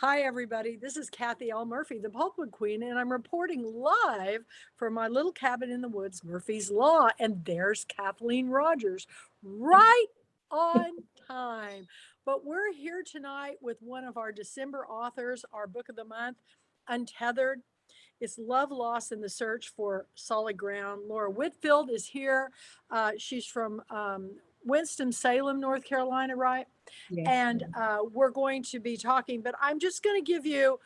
Hi, everybody. This is Kathy L. Murphy, the Pulpwood Queen, and I'm reporting live from my little cabin in the woods, Murphy's Law. And there's Kathleen Rogers, right on time. But we're here tonight with one of our December authors, our book of the month, Untethered. It's Love Lost in the Search for Solid Ground. Laura Whitfield is here. She's from Winston-Salem, North Carolina, right? Yes. And we're going to be talking, but I'm just going to give you,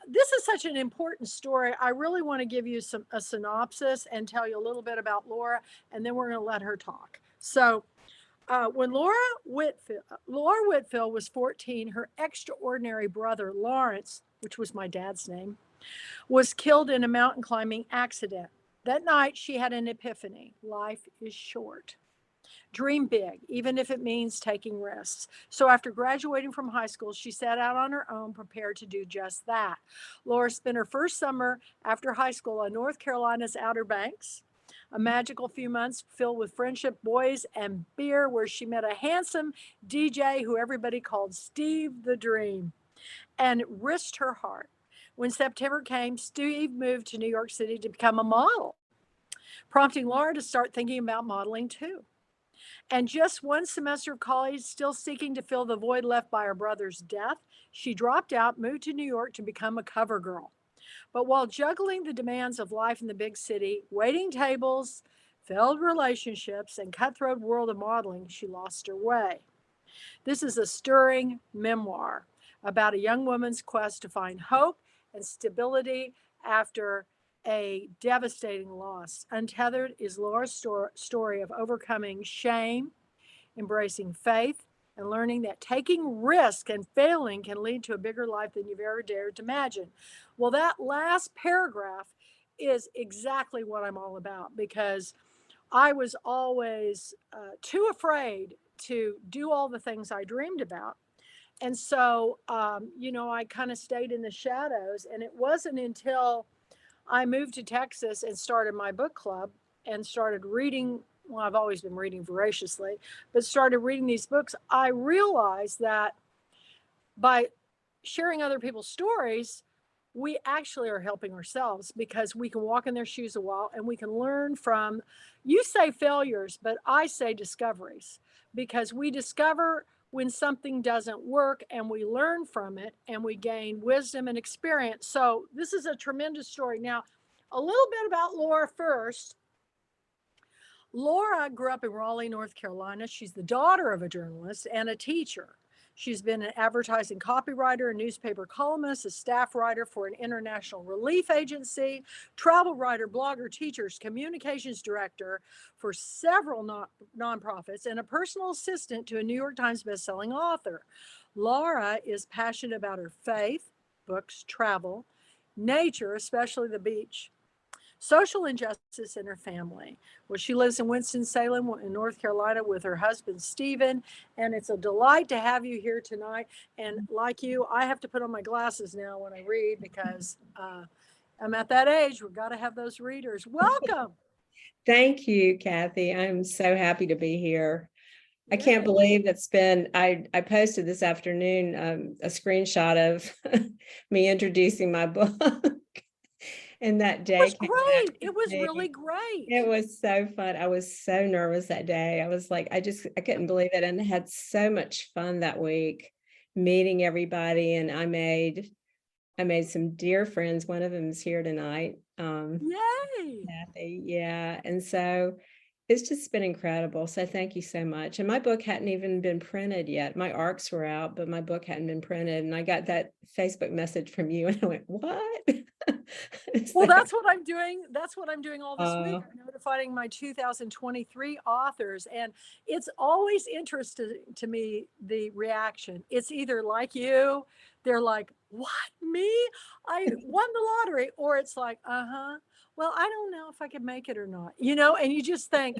this is such an important story. I really want to give you a synopsis and tell you a little bit about Laura, and then we're going to let her talk. So when Laura Whitfield was 14, her extraordinary brother, Lawrence, which was my dad's name, was killed in a mountain climbing accident. That night, she had an epiphany. Life is short. Dream big, even if it means taking risks. So after graduating from high school, she set out on her own, prepared to do just that. Laura spent her first summer after high school on North Carolina's Outer Banks, a magical few months filled with friendship, boys, and beer, where she met a handsome DJ who everybody called Steve the Dream and risked her heart. When September came, Steve moved to New York City to become a model, prompting Laura to start thinking about modeling too. And just one semester of college, still seeking to fill the void left by her brother's death, she dropped out, moved to New York to become a cover girl. But while juggling the demands of life in the big city, waiting tables, failed relationships, and cutthroat world of modeling, she lost her way. This is a stirring memoir about a young woman's quest to find hope and stability after a devastating loss. Untethered is Laura's story of overcoming shame, embracing faith, and learning that taking risk and failing can lead to a bigger life than you've ever dared to imagine. Well, that last paragraph is exactly what I'm all about, because I was always too afraid to do all the things I dreamed about. And so, I kind of stayed in the shadows. And it wasn't until I moved to Texas and started my book club and started reading. Well, I've always been reading voraciously, but started reading these books. I realized that by sharing other people's stories, we actually are helping ourselves, because we can walk in their shoes a while and we can learn from, you say failures, but I say discoveries, because we discover when something doesn't work and we learn from it and we gain wisdom and experience. So this is a tremendous story. Now, a little bit about Laura first. Laura grew up in Raleigh, North Carolina. She's the daughter of a journalist and a teacher. She's been an advertising copywriter, a newspaper columnist, a staff writer for an international relief agency, travel writer, blogger, teachers, communications director for several nonprofits, and a personal assistant to a New York Times bestselling author. Laura is passionate about her faith, books, travel, nature, especially the beach, social injustice in her family. Well, she lives in Winston-Salem in North Carolina with her husband, Stephen, and it's a delight to have you here tonight. And like you, I have to put on my glasses now when I read, because I'm at that age. We've got to have those readers. Welcome. Thank you, Kathy. I'm so happy to be here. I can't Yay. believe I posted this afternoon a screenshot of me introducing my book. And that It day was came back great. to It was really me. great. It was so fun. I was so nervous that day. I was like, I couldn't believe it. And had so much fun that week meeting everybody. And I made some dear friends. One of them is here tonight. Yay. Kathy, yeah. And so it's just been incredible. So thank you so much. And my book hadn't even been printed yet. My ARCs were out, but my book hadn't been printed. And I got that Facebook message from you and I went, what? Well, So, that's what I'm doing. That's what I'm doing all this week. uh, I'm notifying my 2023 authors. And it's always interesting to me, the reaction. It's either like you, they're like, what, me? I won the lottery. Or it's like, uh-huh. Well, I don't know if I can make it or not, and you just think,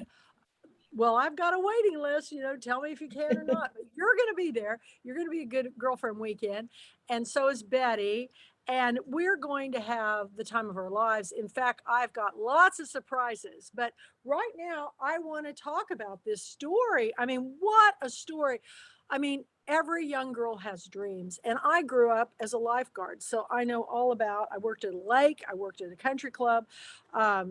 well, I've got a waiting list, tell me if you can or not. But you're going to be there. You're going to be a good girlfriend weekend. And so is Betty. And we're going to have the time of our lives. In fact, I've got lots of surprises. But right now, I want to talk about this story. I mean, what a story. I mean, every young girl has dreams. And I grew up as a lifeguard. So I know all about, I worked at a lake, I worked at a country club. I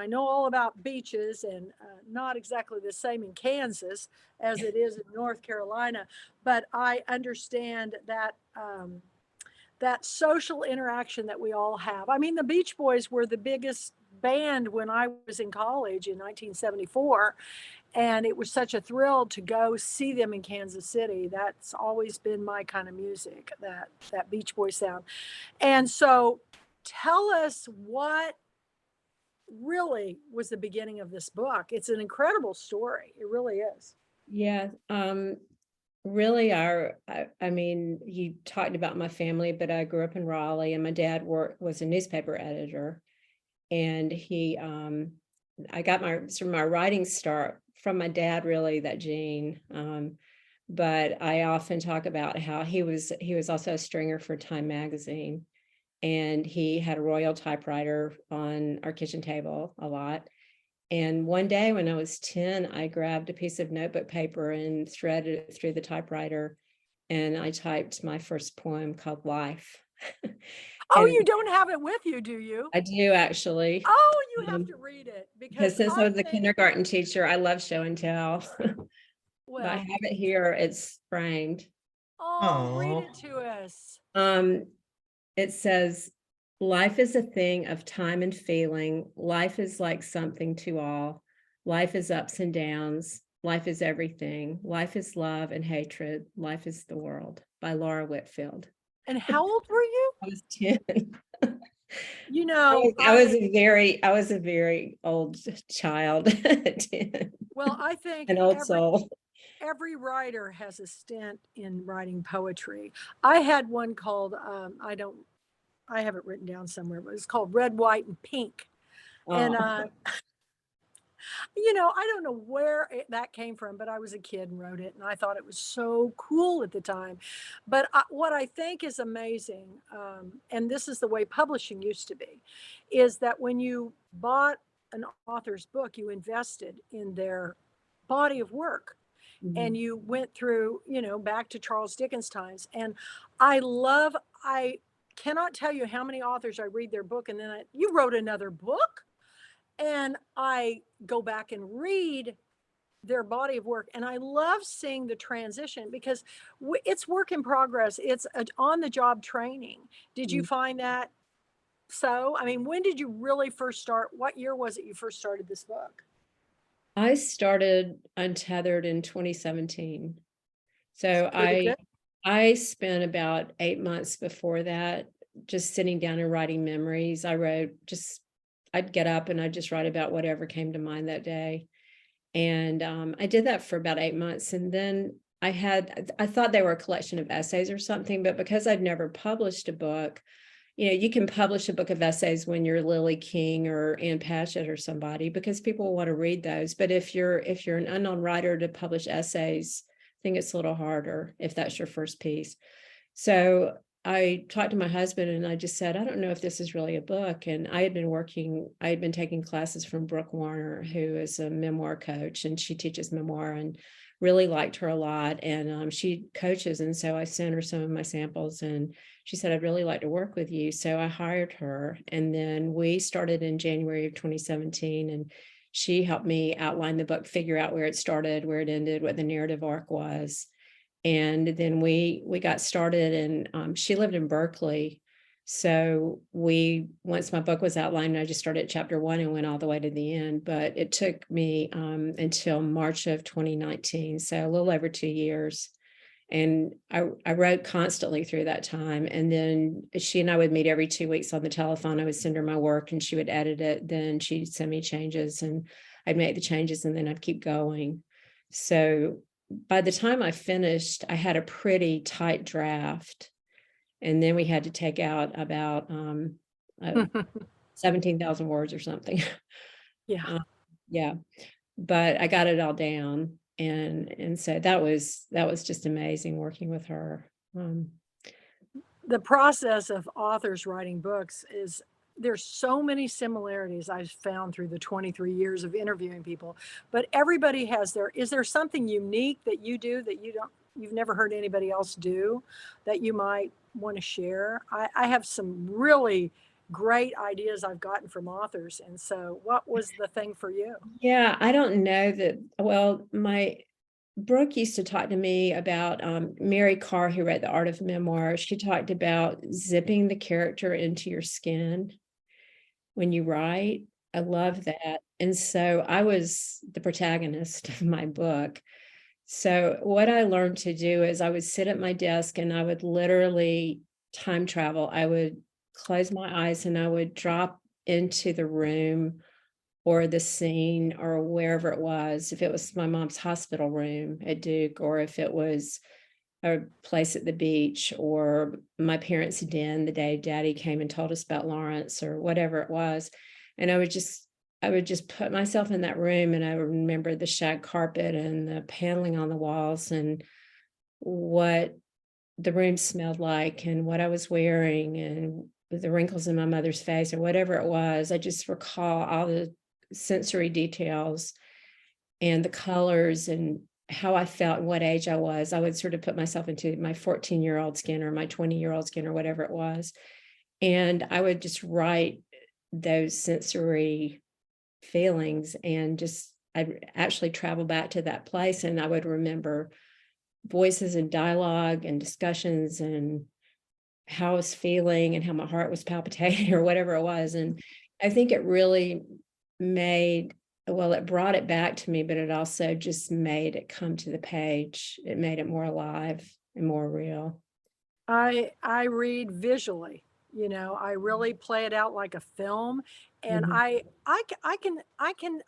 know all about beaches and not exactly the same in Kansas as it is in North Carolina. But I understand that. That social interaction that we all have. I mean, the Beach Boys were the biggest band when I was in college in 1974, and it was such a thrill to go see them in Kansas City. That's always been my kind of music, that Beach Boy sound. And so tell us what really was the beginning of this book. It's an incredible story. It really is. Yeah. Really I mean, you talked about my family, but I grew up in Raleigh and my dad was a newspaper editor. And I got my writing start from my dad, really, that gene. But I often talk about how he was also a stringer for Time magazine, and he had a Royal typewriter on our kitchen table a lot. And one day when I was 10, I grabbed a piece of notebook paper and threaded it through the typewriter, and I typed my first poem called Life. Oh, And you don't have it with you, do you? I do actually. Oh, you have Um, to read it because because since I I was a think, kindergarten teacher, I love show and tell. But I well, have it here, it's framed. oh, read Oh, it to us. Um, it says, life is a thing of time and feeling. Life is like something to all. Life is ups and downs. Life is everything. Life is love and hatred. Life is the world, by Laura Whitfield. And how old were you? I was 10. You I know, was, I was a very old child at 10, well, I think an old soul. every writer has a stint in writing poetry. I had one called I have it written down somewhere, but it's called Red, White, and Pink. And Oh, I don't know where that came from, but I was a kid and wrote it, and I thought it was so cool at the time. But what I think is amazing, and this is the way publishing used to be, is that when you bought an author's book, you invested in their body of work, and mhm. you went through, back to Charles Dickens times. And I cannot tell you how many authors I read their book, and then you wrote another book, and I go back and read their body of work, and I love seeing the transition because it's work in progress. It's on the job training. Did you find that? So, I mean, when did you really first start? What year was it you first started this book? I started Untethered in 2017. So Pretty good. I spent about 8 months before that just sitting down and writing memories. I'd get up and I'd just write about whatever came to mind that day. And I did that for about 8 months. And then I thought they were a collection of essays or something, but because I'd never published a book, you can publish a book of essays when you're Lily King or Ann Patchett or somebody, because people want to read those. But if you're an unknown writer to publish essays, I think it's a little harder if that's your first piece. So I talked to my husband and I just said, I don't know if this is really a book. And I had been taking classes from Brooke Warner, who is a memoir coach, and she teaches memoir, and really liked her a lot. And she coaches. And so I sent her some of my samples, and she said, I'd really like to work with you. So I hired her. And then we started in January of 2017. And she helped me outline the book, figure out where it started, where it ended, what the narrative arc was. And then we got started, and she lived in Berkeley. So once my book was outlined, I just started at chapter 1 and went all the way to the end. But it took me until March of 2019, so a little over 2 years. And I wrote constantly through that time. And then she and I would meet every 2 weeks on the telephone. I would send her my work and she would edit it. Then she'd send me changes and I'd make the changes, and then I'd keep going. So by the time I finished, I had a pretty tight draft. And then we had to take out about 17,000 words or something. Yeah. Uh, yeah, but I got it all down. And so that was just amazing working with her. The process of authors writing books is, there's so many similarities I've found through the 23 years of interviewing people, but everybody has is there something unique that you do that you don't you've never heard anybody else do that you might want to share? I have some really great ideas I've gotten from authors. And so, what was the thing for you? Yeah, I don't know that. Well, my Brooke used to talk to me about Mary Carr, who wrote The Art of Memoir. She talked about zipping the character into your skin when you write. I love that. And so I was the protagonist of my book. So what I learned to do is I would sit at my desk and I would literally time travel. I would close my eyes and I would drop into the room or the scene or wherever it was. If it was my mom's hospital room at Duke, or if it was a place at the beach, or my parents' den the day Daddy came and told us about Lawrence, or whatever it was. And I would just put myself in that room, and I would remember the shag carpet and the paneling on the walls and what the room smelled like and what I was wearing and the wrinkles in my mother's face or whatever it was. I just recall all the sensory details and the colors and how I felt and what age I was. I would sort of put myself into my 14-year-old skin or my 20-year-old skin or whatever it was. And I would just write those sensory feelings, and just I'd actually travel back to that place, and I would remember voices and dialogue and discussions and how I was feeling and how my heart was palpitating or whatever it was. And I think it really made, well, it brought it back to me, but it also just made it come to the page. It made it more alive and more real. I read visually. You know, I really play it out like a film, and Mhm.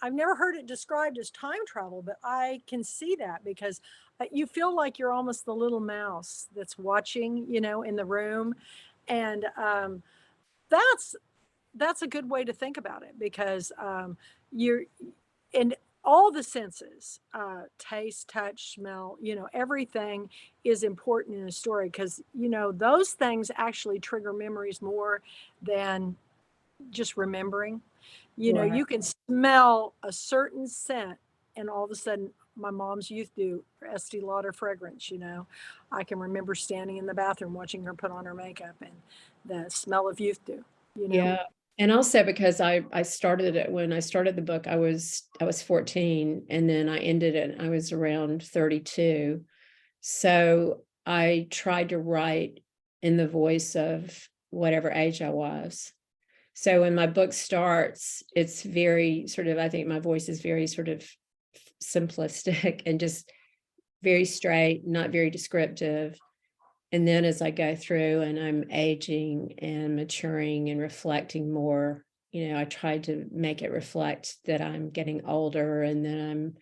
I've never heard it described as time travel, but I can see that because you feel like you're almost the little mouse that's watching, you know, in the room, and that's that's a good way to think about it because you're and all the senses, taste, touch, smell, you know, everything is important in a story because, you know, those things actually trigger memories more than just remembering. You know, Right. you can smell a certain scent and all of a sudden my mom's youth do Estee Lauder fragrance, you know. I can remember standing in the bathroom watching her put on her makeup and the smell of youth do, you know. Yeah. And also because I started it when I started the book, I was 14, and then I ended it, I was around 32. So I tried to write in the voice of whatever age I was. So when my book starts, it's very sort of, I think my voice is very sort of simplistic and just very straight, not very descriptive. And then as I go through and I'm aging and maturing and reflecting more, you know, I try to make it reflect that I'm getting older and that I'm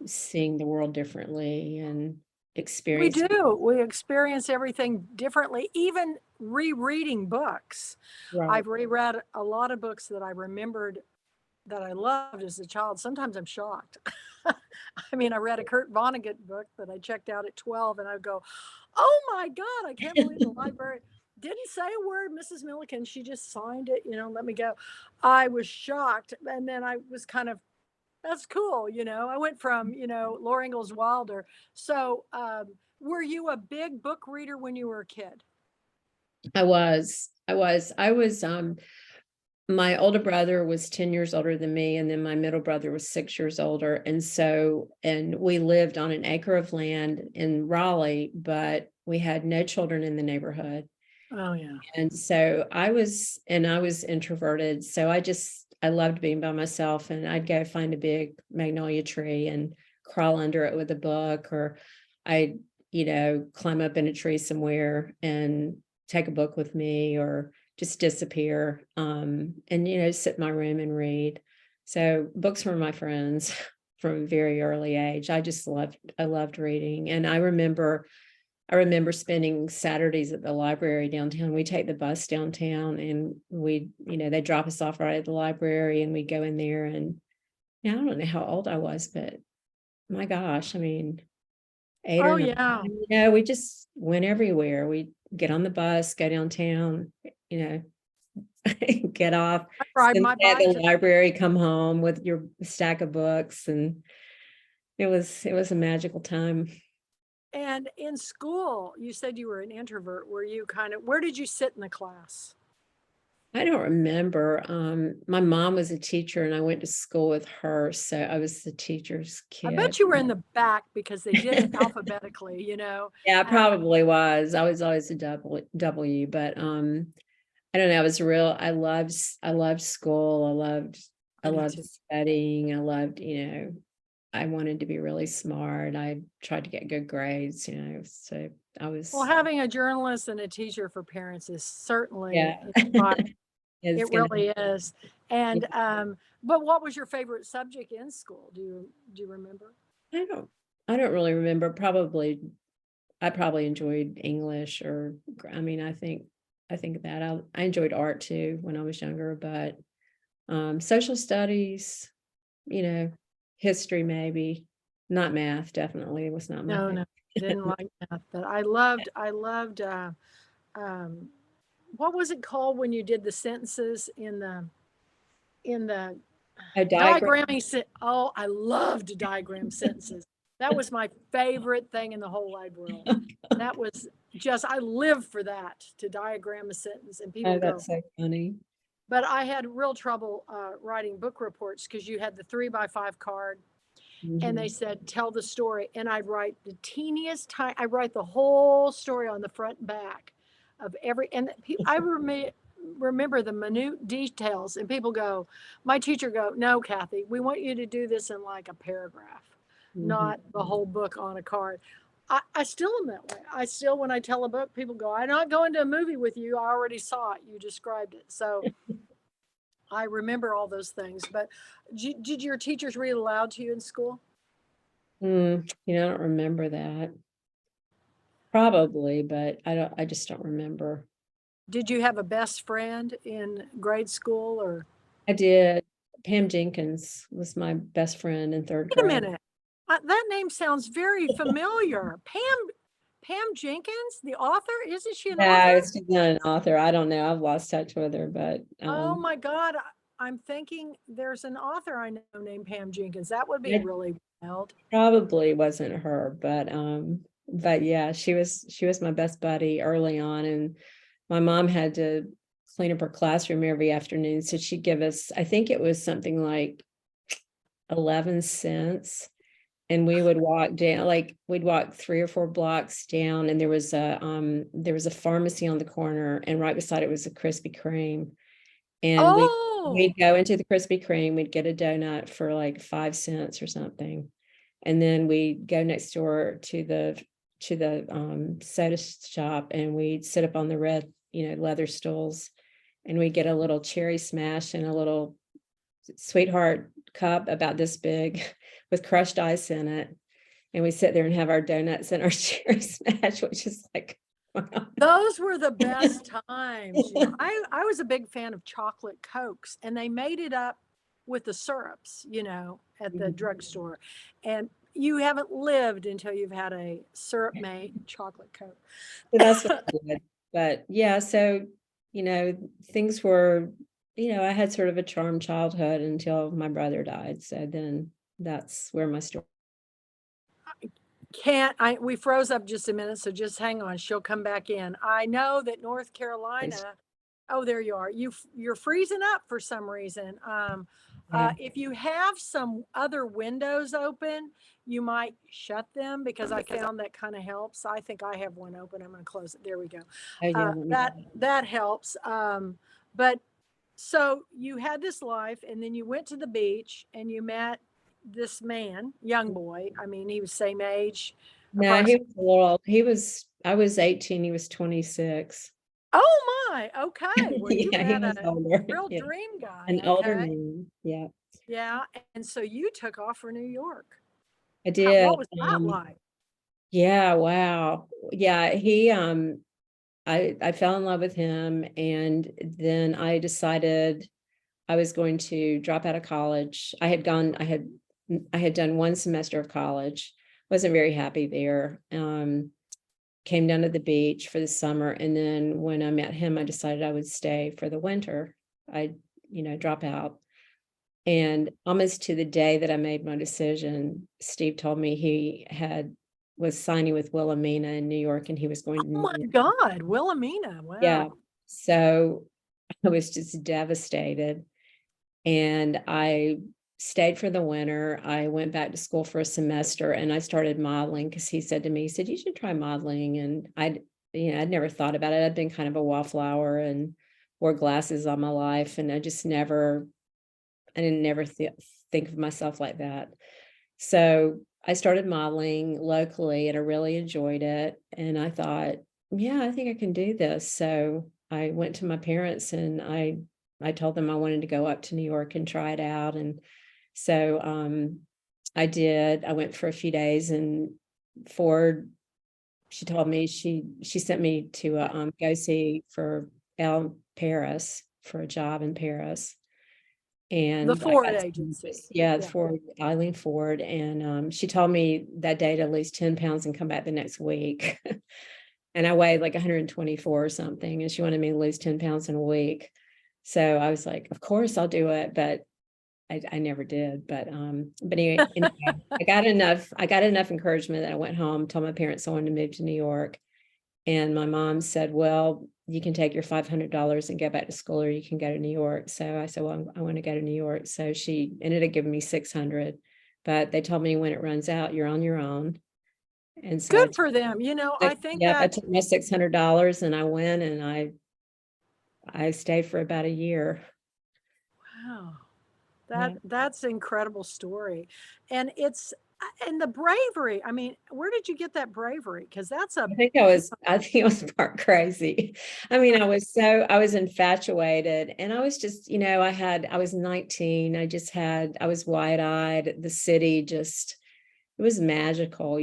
seeing the world differently and We experiencing. do. We experience everything differently, even rereading books. Right. I've reread a lot of books that I remembered that I loved as a child. Sometimes I'm shocked. I mean, I read a Kurt Vonnegut book that I checked out at 12 and I go, "Oh my God, I can't believe the library didn't say a word, Mrs. Milliken. She just signed it, you know, let me go." I was shocked. And then I was kind of, that's cool, you know. I went from, you know, Laura Ingalls Wilder. So, were you a big book reader when you were a kid? I was, my older brother was 10 years older than me, and then my middle brother was 6 years older. And so, and we lived on an acre of land in Raleigh, but we had no children in the neighborhood. Oh yeah. And so I was introverted. So I loved being by myself, and I'd go find a big magnolia tree and crawl under it with a book, or I'd, you know, climb up in a tree somewhere and take a book with me, or just disappear, and, you know, sit in my room and read. So books were my friends from a very early age. I loved reading. And I remember spending Saturdays at the library downtown. We take the bus downtown, and we, you know, they drop us off right at the library, and we go in there. And yeah, I don't know how old I was, but my gosh, I mean, 8 or Oh 9, yeah. you know, we just went everywhere. We get on the bus, go downtown, you know, get off, I ride spend my the day at bike to the library, come home with your stack of books. And it was a magical time. And in school, you said you were an introvert. Were you kind of, where did you sit in the class? I don't remember. My mom was a teacher and I went to school with her, so I was the teacher's I kid. bet you were in the back because they did it alphabetically, Yeah, I and probably was. I was always a W, but I don't know. I was real. I loved school. I I did loved too. studying. I loved, I wanted to be really smart. I tried to get good grades, so I Well, was, having a journalist and a teacher for parents is certainly yeah. inspiring. It's It gonna, really is. And but what was your favorite subject in school? Do you remember? I don't, I don't really remember. I probably enjoyed English or, I mean, I think that I enjoyed art too when I was younger, but social studies, you know, history maybe, not math, definitely. It was not my No, no, didn't favorite. like math, but I loved um what was it called when you did the sentences in the A diagram. diagramming oh, I loved to diagram sentences. That was my favorite thing in the whole wide world. That was just I lived for that, to diagram a sentence and people Oh, go. that's so funny. But I had real trouble writing book reports because you had the 3x5 card and they Mhm. said, tell the story. And I'd write the teeniest time, I write the whole story on the front and back of every, and remember the minute details. And people go, my teacher go, no, Kathy, we want you to do this in like a paragraph, Mhm. not the whole book on a card. I still am that way. I still, when I tell a book, people go, I'm not going to a movie with you. I already saw it. You described it. So I remember all those things. But did your teachers read aloud to you in school? I don't remember that. Probably, but I just don't remember. Did you have a best friend in grade school or I did. Pam Jenkins was my best friend in 3rd wait a grade. minute. That name sounds very familiar. Pam Jenkins, the author? Isn't she an author? No, she's not an author. I don't know. I've lost touch with her, but Oh my God. I'm thinking there's an author I know named Pam Jenkins. That would be it really wild. probably wasn't her, but yeah, she was my best buddy early on, and my mom had to clean up her classroom every afternoon, so she'd give us, I think it was something like 11 cents, and we would walk down, like we'd walk 3 or 4 blocks down, and there was a pharmacy on the corner, and right beside it was a Krispy Kreme. And Oh, we'd go into the Krispy Kreme, we'd get a donut for like 5 cents or something. And then we'd go next door to the soda shop and we'd sit up on the red, leather stools, and we'd get a little cherry smash and a little sweetheart cup about this big with crushed ice in it. And we sit there and have our donuts and our cherry smash, which is like, wow. those were the best times. I was a big fan of chocolate Cokes and they made it up with the syrups, at the drugstore. And you haven't lived until you've had a syrup made chocolate Coke. So that's what I did. But yeah, so, you know, things were, I had sort of a charmed childhood until my brother died. So then that's where my story Can't I we froze up just a minute, so just hang on. She'll come back in. I know that North is. Carolina. Oh, there you are. You're freezing up for some reason. Yeah. If you have some other windows open, you might shut them because I found that kind of helps. I think I have one open. I'm going to close it. There we go. Oh yeah. Let me, That helps. But so you had this life, and then you went to the beach, and you met this man, young boy. I mean, he was same age, no, he approximately. was a little, I was 18, he was 26. Oh my, okay. Well, you Yeah, he met was a older. real Yeah. dream guy, An older okay? man. Yeah. Yeah, and so you took off for New York. I How did. what was that like? Yeah, wow. Yeah, I fell in love with him, and then I decided I was going to drop out of college. I had done 1 semester of college, wasn't very happy there. Came down to the beach for the summer, and then when I met him, I decided I would stay for the winter. I, drop out. And almost to the day that I made my decision, Steve told me he had was signing with Wilhelmina in New York, and he was going to Oh New my York. God, Wilhelmina. Yeah. Wow. So I was just devastated. And I stayed for the winter. I went back to school for a semester and I started modeling because he said to me, he said, you should try modeling. And I'd never thought about it. I'd been kind of a wallflower and wore glasses all my life. And I didn't never think of myself like that. So I started modeling locally and I really enjoyed it. And I thought, yeah, I think I can do this. So I went to my parents and I told them I wanted to go up to New York and try it out. And so I did. I went for a few days and Ford, she told me she sent me to go see for Paris for a job in Paris. The And I Ford got to agency. yeah, Yeah. for Eileen Ford, and, she told me that day to lose 10 pounds and come back the next week. And I weighed like 124 or something, and she wanted me to lose 10 pounds in a week. So I was like, "Of course, I'll do it," but I never did. But anyway, I got enough encouragement that I went home, told my parents I wanted to move to New York, and my mom said, well, you can take your $500 and go back to school, or you can go to New York. So I said, well, I want to go to New York. So she ended up giving me 600, but they told me when it runs out, you're on your own. And so Good for them. I think I that, took my $600 and I went and I stayed for about a year. wow, Yeah. that's an incredible story. And and the bravery. I mean, where did you get that bravery? Because that's a, I think I was part crazy. I mean, I was infatuated and I was just, I was 19. I was wide-eyed. The city just, it was magical,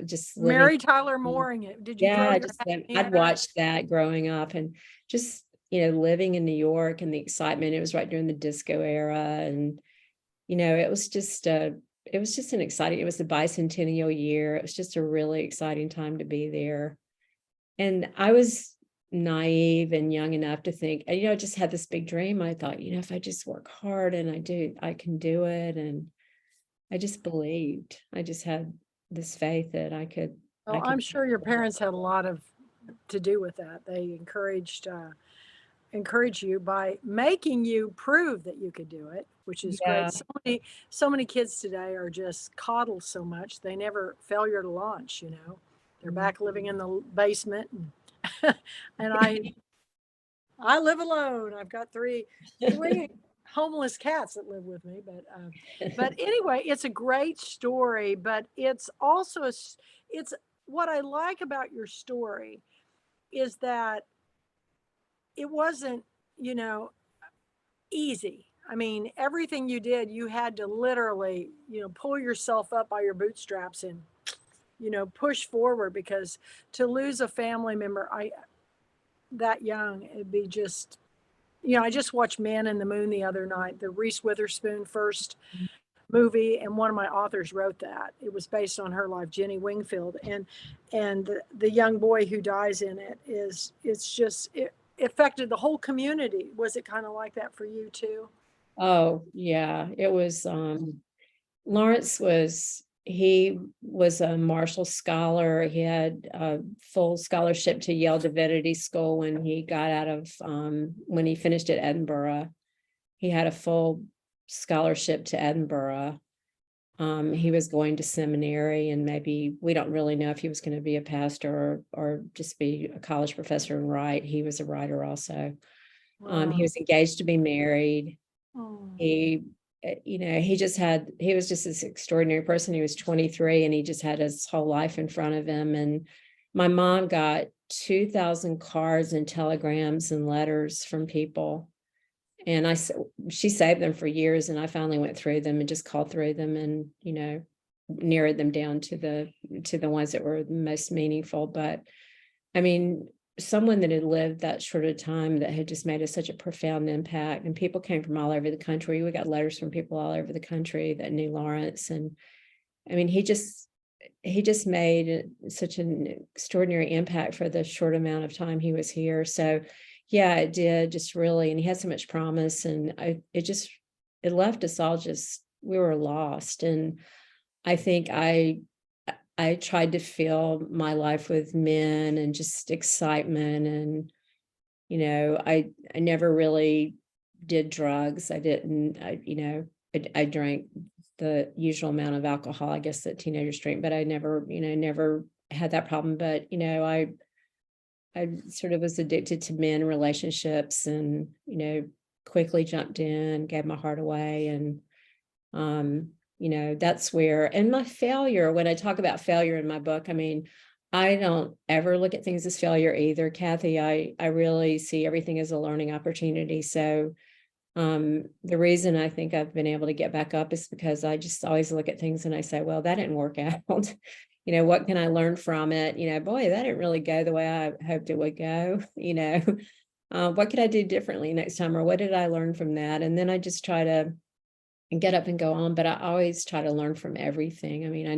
just living. Mary Tyler Mooring it. Did you throw Yeah, your hat in the I'd air? watched that growing up and just, living in New York and the excitement. It was right during the disco era. And, it was just an exciting, it was the bicentennial year. It was just a really exciting time to be there. And I was naive and young enough to think, I just had this big dream. I thought, if I just work hard and I can do it. And I just believed. I just had this faith that I Well, could. I'm sure your parents had a lot of to do with that. They encourage you by making you prove that you could do it, which is great. Yeah. So many kids today are just coddled so much they never failure to launch. They're Mm. back living in the basement and I live alone. I've got three homeless cats that live with me, but anyway, it's a great story, but it's also it's what I like about your story is that it wasn't, you know, easy. I mean, everything you did, you had to literally, pull yourself up by your bootstraps and, push forward because to lose a family member, that young, it'd be just, I just watched Man in the Moon the other night, the Reese Witherspoon first movie, and one of my authors wrote that. It was based on her life, Jenny Wingfield, and the young boy who dies in it it's just it affected the whole community. Was it kind of like that for you too? Oh, yeah. It was Lawrence he was a Marshall Scholar. He had a full scholarship to Yale Divinity School when he got out of when he finished at Edinburgh. He had a full scholarship to Edinburgh. He was going to seminary, and maybe we don't really know if he was going to be a pastor or just be a college professor and write. He was a writer also. He Wow. was engaged to be married. Oh. He, he was just this extraordinary person. He was 23 and he just had his whole life in front of him. And my mom got 2,000 cards and telegrams and letters from people. And she saved them for years. And I finally went through them and just called through them and, narrowed them down to the ones that were most meaningful. But I mean, someone that had lived that short of time that had just made such a profound impact, and people came from all over the country. We got letters from people all over the country that knew Lawrence. And I mean, he just made such an extraordinary impact for the short amount of time he was here. So yeah, it did just really, and he had so much promise, and it left us all just, we were lost. And I think I I tried to fill my life with men and just excitement, and, I never really did drugs. I drank the usual amount of alcohol, I guess, that teenagers drink, but I never had that problem. But, I sort of was addicted to men relationships and, quickly jumped in, gave my heart away. And, that's where, and my failure, when I talk about failure in my book, I mean, I don't ever look at things as failure either, Kathy. I really see everything as a learning opportunity. So, the reason I think I've been able to get back up is because I just always look at things and I say, well, that didn't work out. What can I learn from it? Boy, that didn't really go the way I hoped it would go. What could I do differently next time? Or what did I learn from that? And then I just try to get up and go on, but I always try to learn from everything. I mean,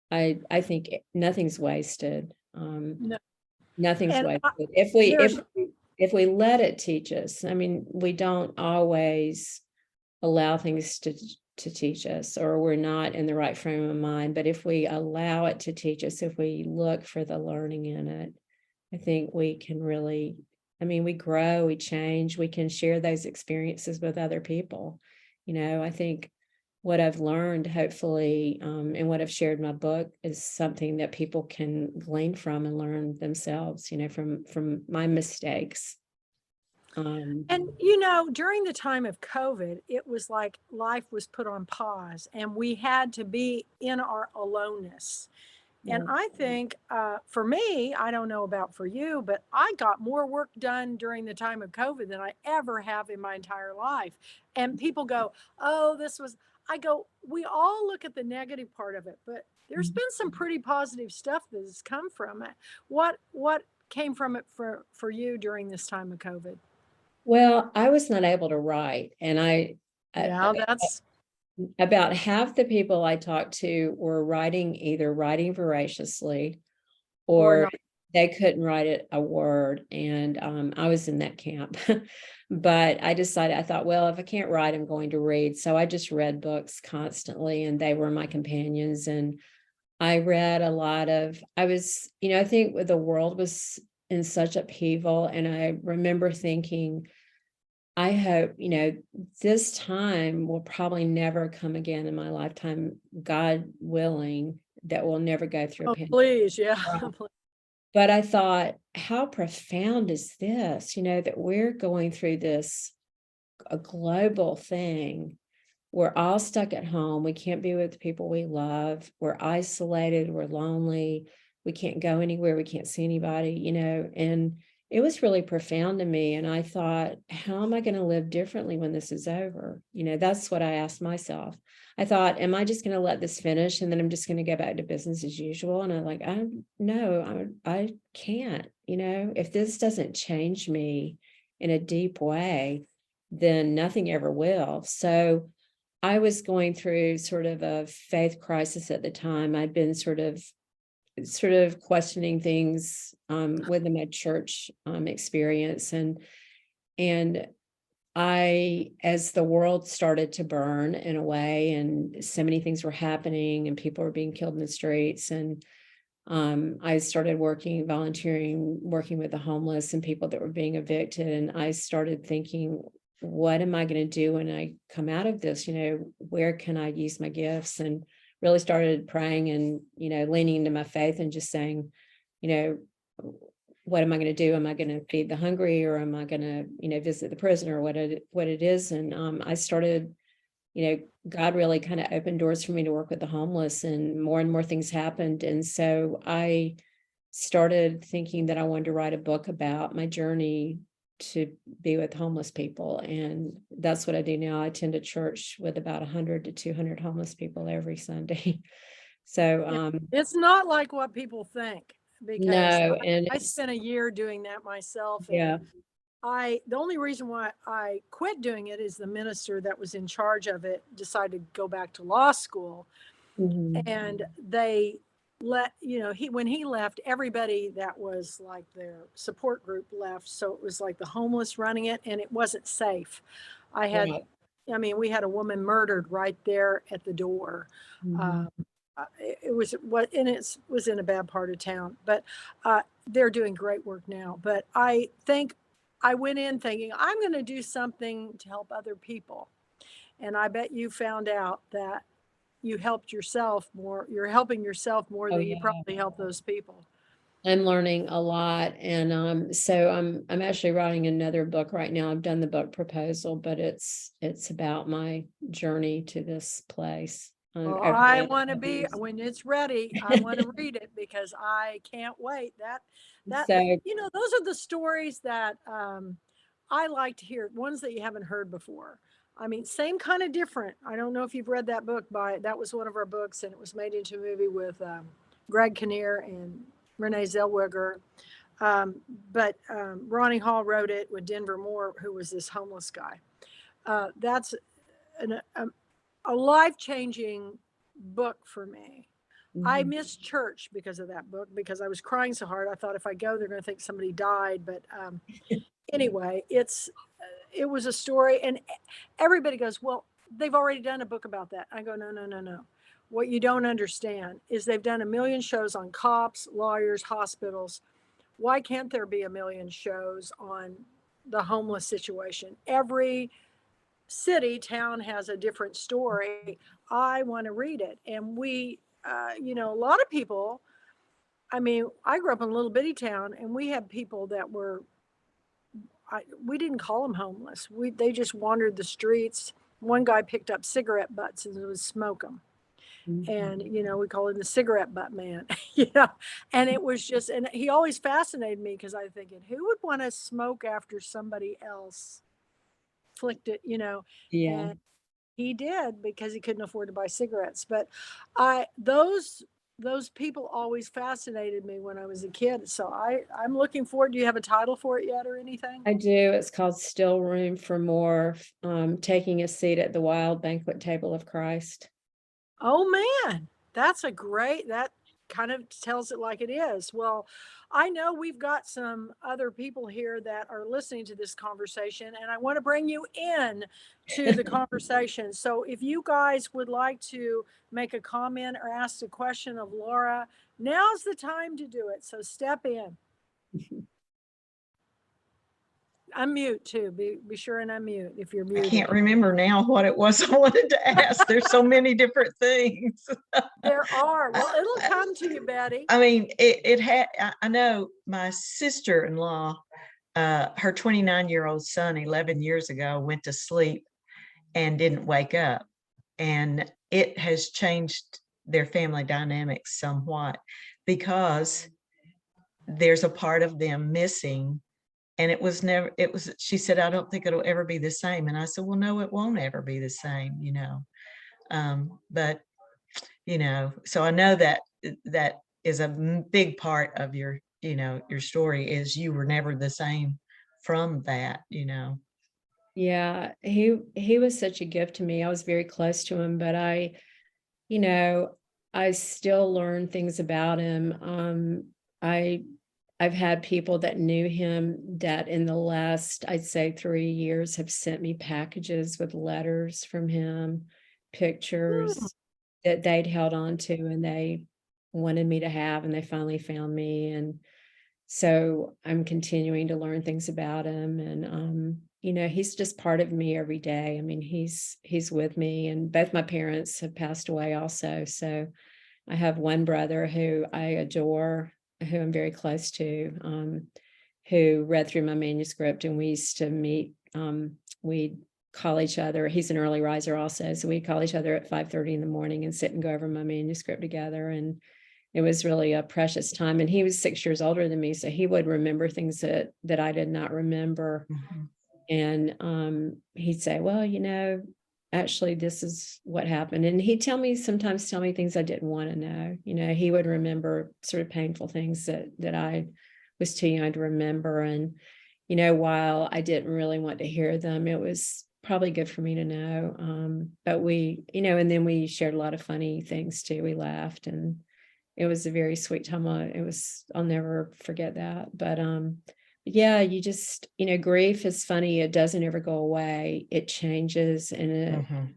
I think nothing's wasted. No. Nothing's And wasted. there's If we let it teach us, I mean, we don't always allow things to teach us, or we're not in the right frame of mind. But if we allow it to teach us, if we look for the learning in it, I think we can really, I mean, we grow, we change, we can share those experiences with other people. I think what I've learned, hopefully, and what I've shared in my book is something that people can glean from and learn themselves, from my mistakes. And during the time of COVID, it was like life was put on pause and we had to be in our aloneness. And Yeah. I think for me, I don't know about for you, but I got more work done during the time of COVID than I ever have in my entire life. And people go, oh, I go, we all look at the negative part of it, but there's been some pretty positive stuff that has come from it. What came from it for you during this time of COVID? Well, I was not able to write, and I Yeah, that's about half the people I talked to were either writing voraciously, or or not. they couldn't write it a word. And I was in that camp. But I thought, well, if I can't write, I'm going to read. So I just read books constantly, and they were my companions. And I read a lot of, I think the world was in such upheaval. And I remember thinking, I hope, this time will probably never come again in my lifetime, God willing, that we'll never go through a Oh, pandemic. please, yeah. But I thought, how profound is this, that we're going through this, a global thing. We're all stuck at home. We can't be with the people we love. We're isolated. We're lonely. We can't go anywhere. We can't see anybody, and it was really profound to me. And I thought, how am I going to live differently when this is over? That's what I asked myself. I thought, am I just going to let this finish and then I'm just going to go back to business as usual? And I'm like, I can't, if this doesn't change me in a deep way, then nothing ever will. So I was going through sort of a faith crisis at the time. I'd been sort of questioning things within my church experience, and as the world started to burn in a way, and so many things were happening, and people were being killed in the streets, and I started volunteering, working with the homeless and people that were being evicted. And I started thinking, what am I going to do when I come out of this? Where can I use my gifts? And really started praying and, leaning into my faith and just saying, you know, what am I going to do? Am I going to feed the hungry, or am I going to, visit the prisoner, what it is? And I started, God really kind of opened doors for me to work with the homeless, and more things happened. And so I started thinking that I wanted to write a book about my journey to be with homeless people. And that's what I do now. I attend a church with about 100 to 200 homeless people every Sunday. So, Yeah. It's not like what people think, because no, and I spent a year doing that myself. And yeah. the only reason why I quit doing it is the minister that was in charge of it decided to go back to law school. Mhm. And they when he left, everybody that was like their support group left. So it was like the homeless running it, and it wasn't safe. I had, Right. I mean, we had a woman murdered right there at the door. Mhm. Um, it was what, and it was in a bad part of town, but they're doing great work now. But I think I went in thinking I'm going to do something to help other people, and I bet you found out that you helped yourself more. You're helping yourself more Oh, than you yeah. probably help those people. I'm learning a lot, and so I'm actually writing another book right now. I've done the book proposal, but it's about my journey to this place. Well, Over I the want to 5 be years. when it's ready. I want to read it because I can't wait. That So those are the stories that I like to hear. Ones that you haven't heard before. I mean, same kind of different. I don't know if you've read that book by that was one of our books, and it was made into a movie with Greg Kinnear and Renee Zellweger. Um, but Ronnie Hall wrote it with Denver Moore, who was this homeless guy. That's an, a life changing book for me. I mhm. missed church because of that book because I was crying so hard. I thought if I go, they're going to think somebody died. But anyway, it was a story, and everybody goes, "Well, they've already done a book about that." I go, "No, no, no, no. What you don't understand is they've done a million shows on cops, lawyers, hospitals. Why can't there be a million shows on the homeless situation? Every city, town has a different story. I want to read it." And a lot of people, I mean, I grew up in a little bitty town and we had people that were, we didn't call them homeless. They just wandered the streets. One guy picked up cigarette butts and would smoke them. Mhm. And, we call him the cigarette butt man, you know, and it was just, and he always fascinated me because I was thinking, who would want to smoke after somebody else flicked it, Yeah. and he did because he couldn't afford to buy cigarettes. But I those people always fascinated me when I was a kid. So I'm looking forward. Do you have a title for it yet or anything? I do. It's called Still Room for More, Taking a Seat at the Wild Banquet Table of Christ. Oh man, that kind of tells it like it is. Well, I know we've got some other people here that are listening to this conversation, and I want to bring you in to the conversation. So if you guys would like to make a comment or ask a question of Laura, now's the time to do it. So step in. Unmute too. Be sure and unmute if you're I can't muted. remember now what it was I wanted to ask. There's so many different things. There are. Well, it'll come to you, Betty. I mean, it had, I know my sister-in-law, her 29-year-old son, 11 years ago, went to sleep and didn't wake up. And it has changed their family dynamics somewhat because there's a part of them missing. And she said, I don't think it'll ever be the same. And I said, well, no, it won't ever be the same. But so I know that that is a big part of your story is you were never the same from that. Yeah, he was such a gift to me. I was very close to him, but you know, I still learn things about him. I I've had people that knew him that in the last, I'd say 3 years, have sent me packages with letters from him, Hmm. pictures that they'd held on to and they wanted me to have, and they finally found me. And so I'm continuing to learn things about him. And he's just part of me every day. I mean, he's with me, and both my parents have passed away also. So I have one brother who I adore, who I'm very close to, who read through my manuscript, and we used to meet. We'd call each other. He's an early riser also, so we'd call each other at 5:30 in the morning and sit and go over my manuscript together. And it was really a precious time. And he was 6 years older than me, so he would remember things that I did not remember. Mhm. And he'd say, well, actually this is what happened. And he'd sometimes tell me things I didn't want to know. He would remember sort of painful things that I was too young to remember. And while I didn't really want to hear them, it was probably good for me to know. But and then we shared a lot of funny things too. We laughed, and it was a very sweet time. I'll never forget that. But yeah, you just, grief is funny. It doesn't ever go away. It changes, and Mhm.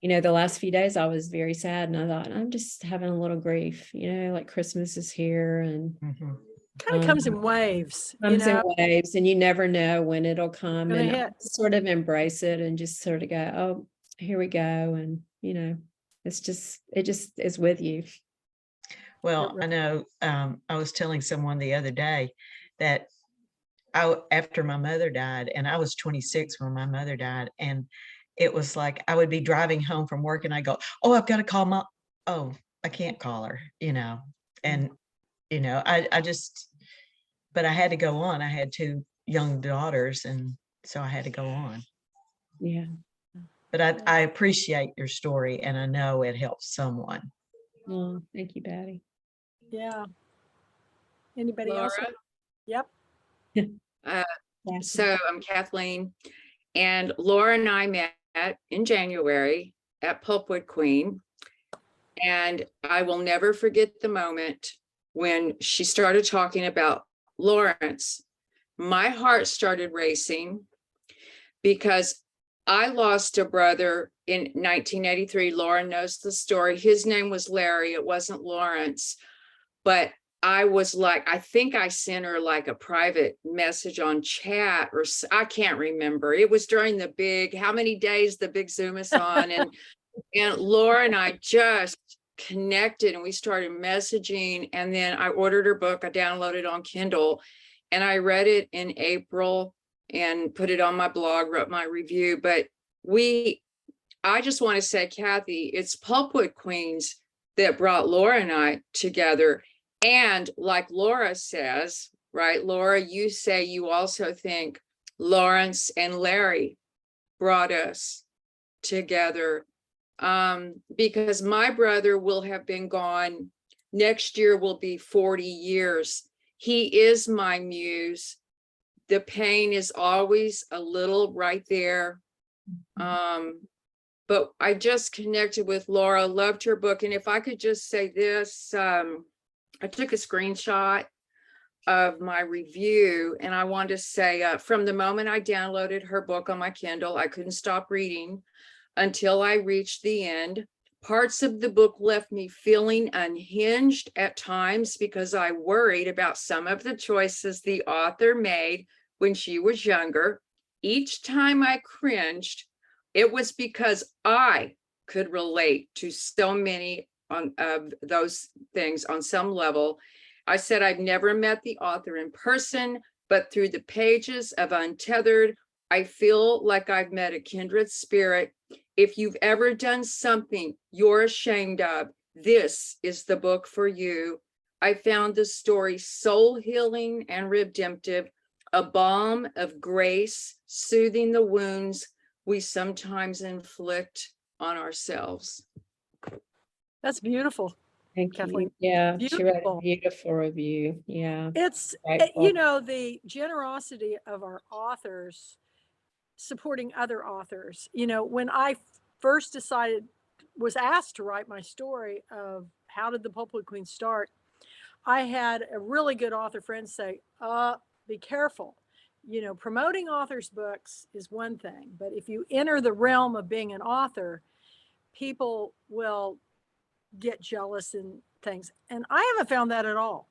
the last few days I was very sad, and I thought, I'm just having a little grief, like Christmas is here, and Mhm. Kind of comes in waves, comes in waves, and you never know when it'll come. Gonna And I hit. sort of embrace it and just sort of go, oh, here we go. And, it just is with you. Well, I know, I was telling someone the other day that after my mother died, and I was 26 when my mother died, and it was like I would be driving home from work and I go, "Oh, I've got to call my, oh, I can't call her," and I just, but I had to go on. I had 2 young daughters, and so I had to go on. Yeah. But I appreciate your story, and I know it helps someone. Oh, thank you, Patty. Yeah. Anybody else? Laura, Yep. uh, Yeah. so I'm Kathleen, and Laura and I met in January at Pulpwood Queen. And I will never forget the moment when she started talking about Lawrence. My heart started racing because I lost a brother in 1983. Laura knows the story. His name was Larry. It wasn't Lawrence. But I was like, I think I sent her like a private message on chat, or I can't remember. It was during the big, how many days the big Zoomathon, and Laura and I just connected, and we started messaging. And then I ordered her book. I downloaded it on Kindle, and I read it in April and put it on my blog, wrote my review. But I just want to say, Kathy, it's Pulpwood Queens that brought Laura and I together. And like Laura says, right, Laura, you say you also think Lawrence and Larry brought us together, because my brother will have been gone. Next year will be 40 years. He is my muse. The pain is always a little right there. But I just connected with Laura, loved her book. And if I could just say this, I took a screenshot of my review, and I want to say, from the moment I downloaded her book on my Kindle, I couldn't stop reading until I reached the end. Parts of the book left me feeling unhinged at times because I worried about some of the choices the author made when she was younger. Each time I cringed, it was because I could relate to so many of those things on some level. I said I've never met the author in person, but through the pages of Untethered, I feel like I've met a kindred spirit. If you've ever done something you're ashamed of, this is the book for you. I found the story soul healing and redemptive, a balm of grace, soothing the wounds we sometimes inflict on ourselves. That's beautiful. Thank Kathleen. you. Yeah, she wrote a Beautiful. beautiful review. Yeah. It's, Grateful. the generosity of our authors supporting other authors. When I first was asked to write my story of how did the Pulpwood Queen start, I had a really good author friend say, be careful. Promoting authors' books is one thing, but if you enter the realm of being an author, people will get jealous and things. And I haven't found that at all.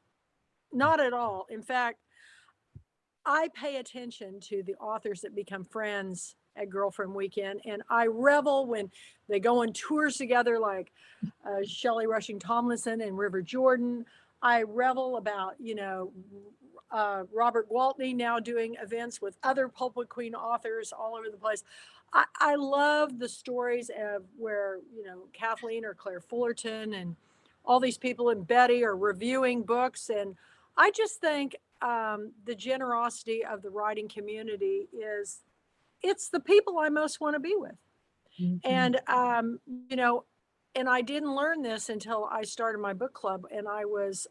Not at all. In fact, I pay attention to the authors that become friends at Girlfriend Weekend, and I revel when they go on tours together, like Shelley Rushing Tomlinson and River Jordan. I revel about, Robert Gwaltney now doing events with other Pulpwood Queen authors all over the place. I love the stories of where, Kathleen or Claire Fullerton and all these people and Betty are reviewing books. And I just think the generosity of the writing community it's the people I most want to be with. Mhm. And, and I didn't learn this until I started my book club, and I was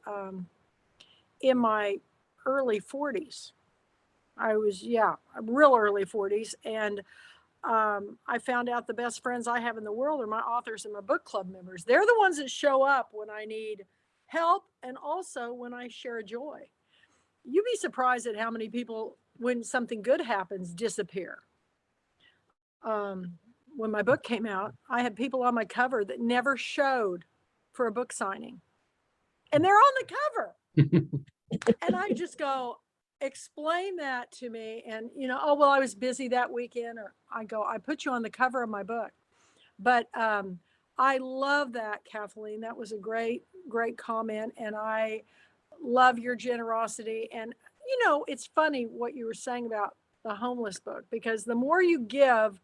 in my early 40s. I was, real early 40s. And I found out the best friends I have in the world are my authors and my book club members. They're the ones that show up when I need help and also when I share joy. You'd be surprised at how many people, when something good happens, disappear. when my book came out, I had people on my cover that never showed for a book signing, and they're on the cover. And I just go, explain that to me. And, oh, well, I was busy that weekend. Or I go, I put you on the cover of my book. But I love that, Kathleen. That was a great, great comment. And I love your generosity. And, it's funny what you were saying about the homeless book, because the more you give,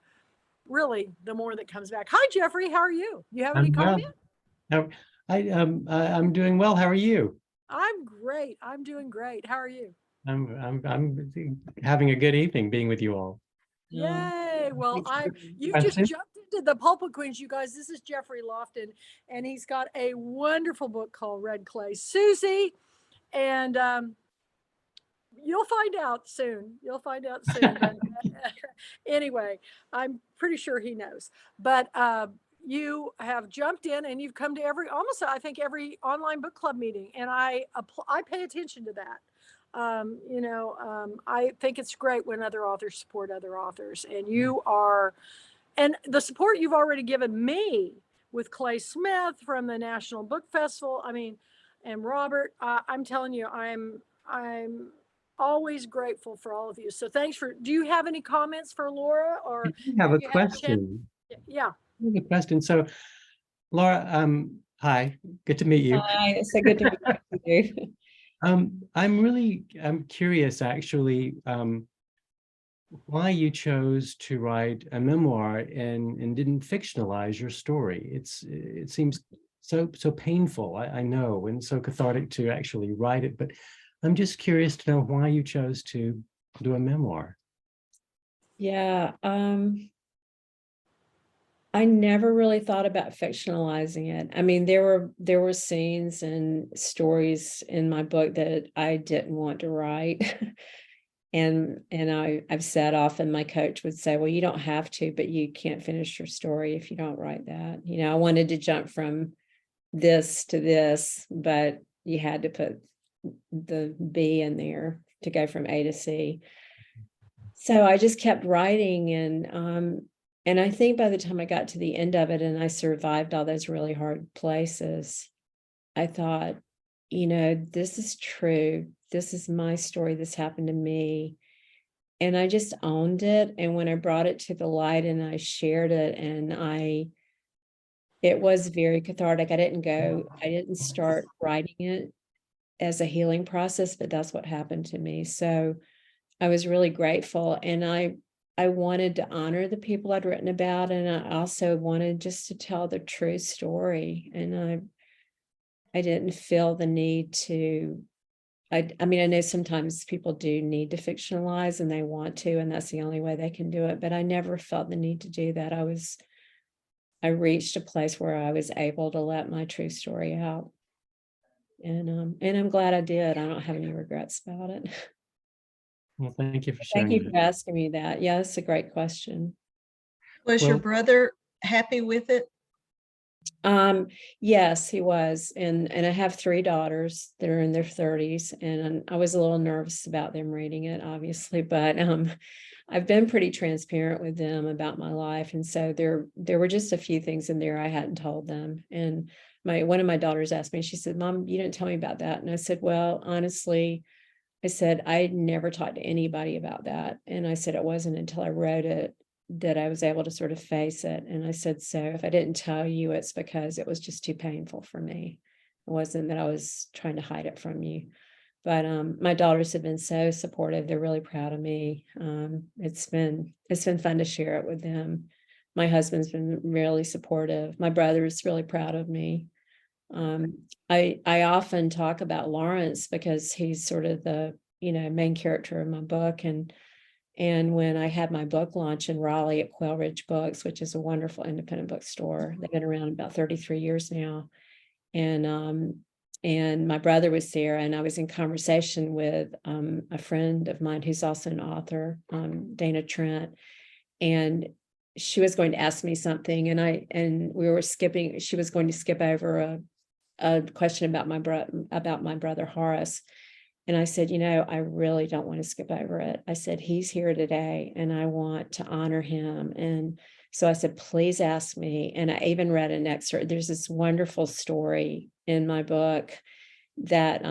really, the more that comes back. Hi, Jeffrey. How are you? You have any I'm well. comment? I'm doing well. How are you? I'm great. I'm doing great. How are you? I'm having a good evening being with you all. Yay. Well, you just Question? jumped into the Pulpit Queens, you guys. This is Jeffrey Lofton, and he's got a wonderful book called Red Clay. Susie, and you'll find out soon. You'll find out soon. But anyway, I'm pretty sure he knows. But you have jumped in and you've come to almost, I think, every online book club meeting, and I pay attention to that. I think it's great when other authors support other authors, and and the support you've already given me with Clay Smith from the National Book Festival. I mean, and Robert, I'm telling you, I'm always grateful for all of you. So thanks do you have any comments for Laura, or I have a you had a chance? question. Yeah. I have a question. So, Laura, hi, good to meet you. Hi, it's so good to be with you. I'm curious actually, why you chose to write a memoir and didn't fictionalize your story. It seems so painful, I know, and so cathartic to actually write it, but I'm just curious to know why you chose to do a memoir. Yeah, I never really thought about fictionalizing it. I mean, there were scenes and stories in my book that I didn't want to write. And I've said often, my coach would say, well, you don't have to, but you can't finish your story if you don't write that. I wanted to jump from this to this, but you had to put the B in there to go from A to C. So I just kept writing, and I think by the time I got to the end of it and I survived all those really hard places, I thought, this is true. This is my story. This happened to me. And I just owned it. And when I brought it to the light and I shared it, it was very cathartic. I didn't start writing it as a healing process, but that's what happened to me. So I was really grateful. And I wanted to honor the people I'd written about. And I also wanted just to tell the true story. And I didn't feel the need to, I mean, I know sometimes people do need to fictionalize and they want to, and that's the only way they can do it. But I never felt the need to do that. I reached a place where I was able to let my true story out. And I'm glad I did. I don't have any regrets about it. Well, thank you for Thank sharing you that. for asking me that. Yeah, that's a great question. Was your Well- brother happy with it? Yes, he was. And I have 3 daughters that are in their 30s, and I was a little nervous about them reading it, obviously, but I've been pretty transparent with them about my life. And so there were just a few things in there I hadn't told them. And one of my daughters asked me, she said, Mom, you didn't tell me about that. And I said, well, honestly, I said, I never talked to anybody about that. And I said, it wasn't until I wrote it that I was able to sort of face it. And I said, so if I didn't tell you, it's because it was just too painful for me. It wasn't that I was trying to hide it from you. But my daughters have been so supportive. They're really proud of me. It's been fun to share it with them. My husband's been really supportive. My brother is really proud of me. I often talk about Lawrence because he's sort of the main character of my book, and when I had my book launch in Raleigh at Quail Ridge Books, which is a wonderful independent bookstore, they've been around about 33 years now, and my brother was there, and I was in conversation with a friend of mine who's also an author, Dana Trent, and she was going to ask me something, and she was going to skip over a question about my brother Horace. And I said, I really don't want to skip over it. I said, he's here today and I want to honor him. And So I said, please ask me. And I even read an excerpt. There's this wonderful story in my book that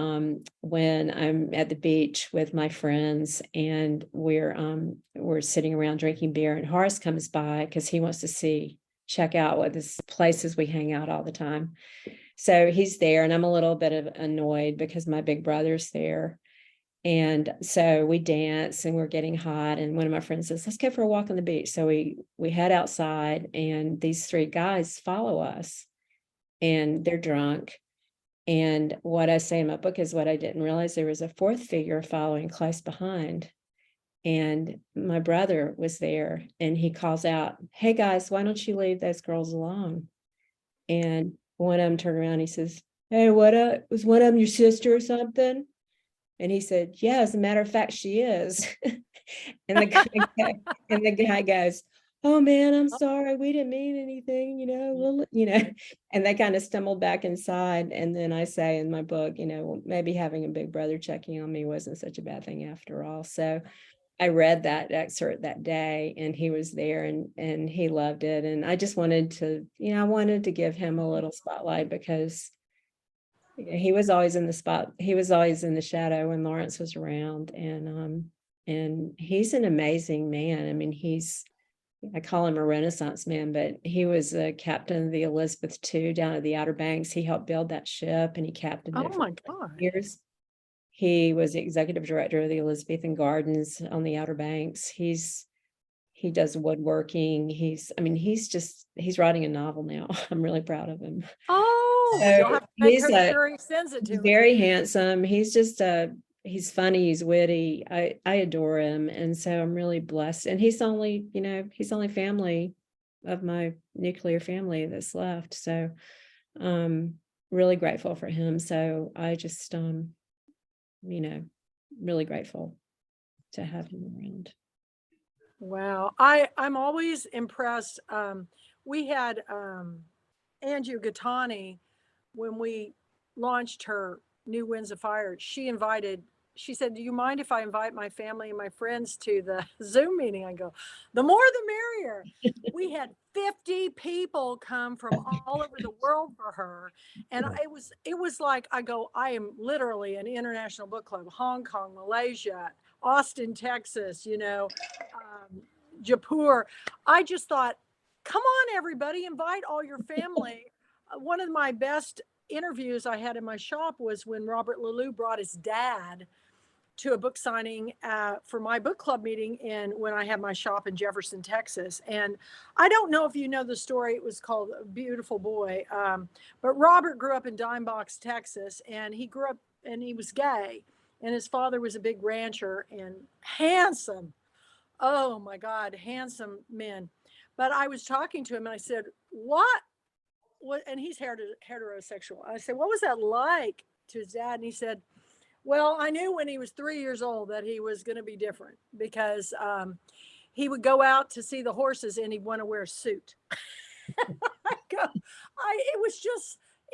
when I'm at the beach with my friends and we're sitting around drinking beer, and Horace comes by because he wants to check out what this places we hang out all the time. So he's there, and I'm a little bit annoyed because my big brother's there. And so we dance and we're getting hot. And one of my friends says, let's go for a walk on the beach. So we head outside, and these three guys follow us, and they're drunk. And what I say in my book is what I didn't realize, there was a fourth figure following close behind. And my brother was there, and he calls out, hey guys, why don't you leave those girls alone? And one of them turned around, he says, hey, what up? Was one of them your sister or something? And he said, yeah, as a matter of fact, she is. and the guy goes, oh man, I'm sorry, we didn't mean anything, and they kind of stumbled back inside. And then I say in my book, maybe having a big brother checking on me wasn't such a bad thing after all. So I read that excerpt that day, and he was there, and he loved it. And I just wanted to, I wanted to give him a little spotlight, because he was always in the spot. He was always in the shadow when Lawrence was around. And he's an amazing man. I mean, I call him a Renaissance man, but he was a captain of the Elizabeth II down at the Outer Banks. He helped build that ship, and he captained it Oh for my God. years. He was the executive director of the Elizabethan Gardens on the Outer Banks. He does woodworking. He's writing a novel now. I'm really proud of him. Oh, So you'll have to make he's sure he sends it to He's me. very handsome. He's just he's funny, he's witty. I adore him. And so I'm really blessed. And he's only family of my nuclear family that's left. So really grateful for him. So I just really grateful to have him around. Wow. I'm always impressed. We had Angie Gattani, when we launched her New Winds of Fire, she said, do you mind if I invite my family and my friends to the Zoom meeting? I go, the more the merrier. We had 50 people come from all over the world for her. And it was like, I go, I am literally an international book club, Hong Kong, Malaysia, Austin, Texas, Jaipur. I just thought, come on, everybody, invite all your family. One of my best interviews I had in my shop was when Robert Lalou brought his dad to a book signing for my book club meeting when I had my shop in Jefferson, Texas. And I don't know if you know the story. It was called Beautiful Boy. But Robert grew up in Dime Box, Texas, and he grew up and he was gay. And his father was a big rancher and handsome. Oh my God, handsome men. But I was talking to him and I said, what, and he's heterosexual. I said, what was that like to his dad? And he said, well, I knew when he was 3 years old that he was going to be different, because he would go out to see the horses and he'd want to wear a suit.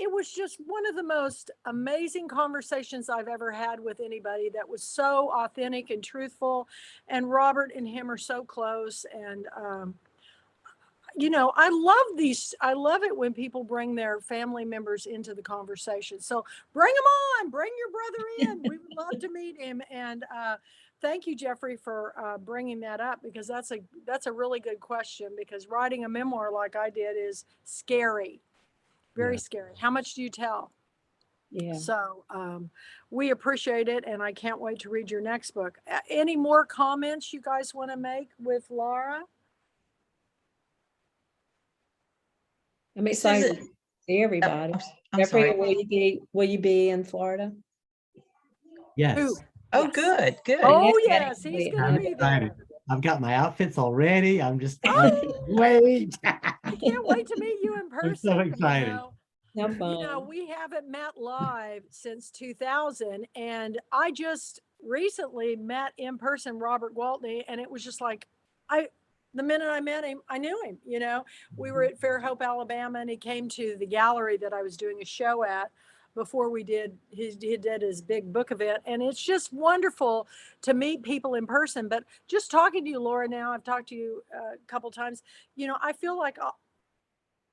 It was just one of the most amazing conversations I've ever had with anybody that was so authentic and truthful. And Robert and him are so close. And, I love it when people bring their family members into the conversation. So bring them on, bring your brother in. We would love to meet him. And thank you, Jeffrey, for bringing that up, because that's a really good question, because writing a memoir like I did is scary, very scary. How much do you tell? Yeah. So we appreciate it, and I can't wait to read your next book. Any more comments you guys want to make with Laura? I'm excited to see everybody. I'm Jeffrey, sorry. will you be in Florida? Yes. Ooh, Oh, yes. good, good. Oh, Yeah, yes, he's yeah. going to I'm be excited. there. I've got my outfits already. I can't wait. I can't wait to meet you in I'm person. so excited. Have fun. We haven't met live since 2000, and I just recently met in person Robert Gwaltney, and it was just like, the minute I met him, I knew him. We were at Fairhope, Alabama, and he came to the gallery that I was doing a show at before he did his big book event. And it's just wonderful to meet people in person. But just talking to you, Laura, now I've talked to you a couple times, I feel like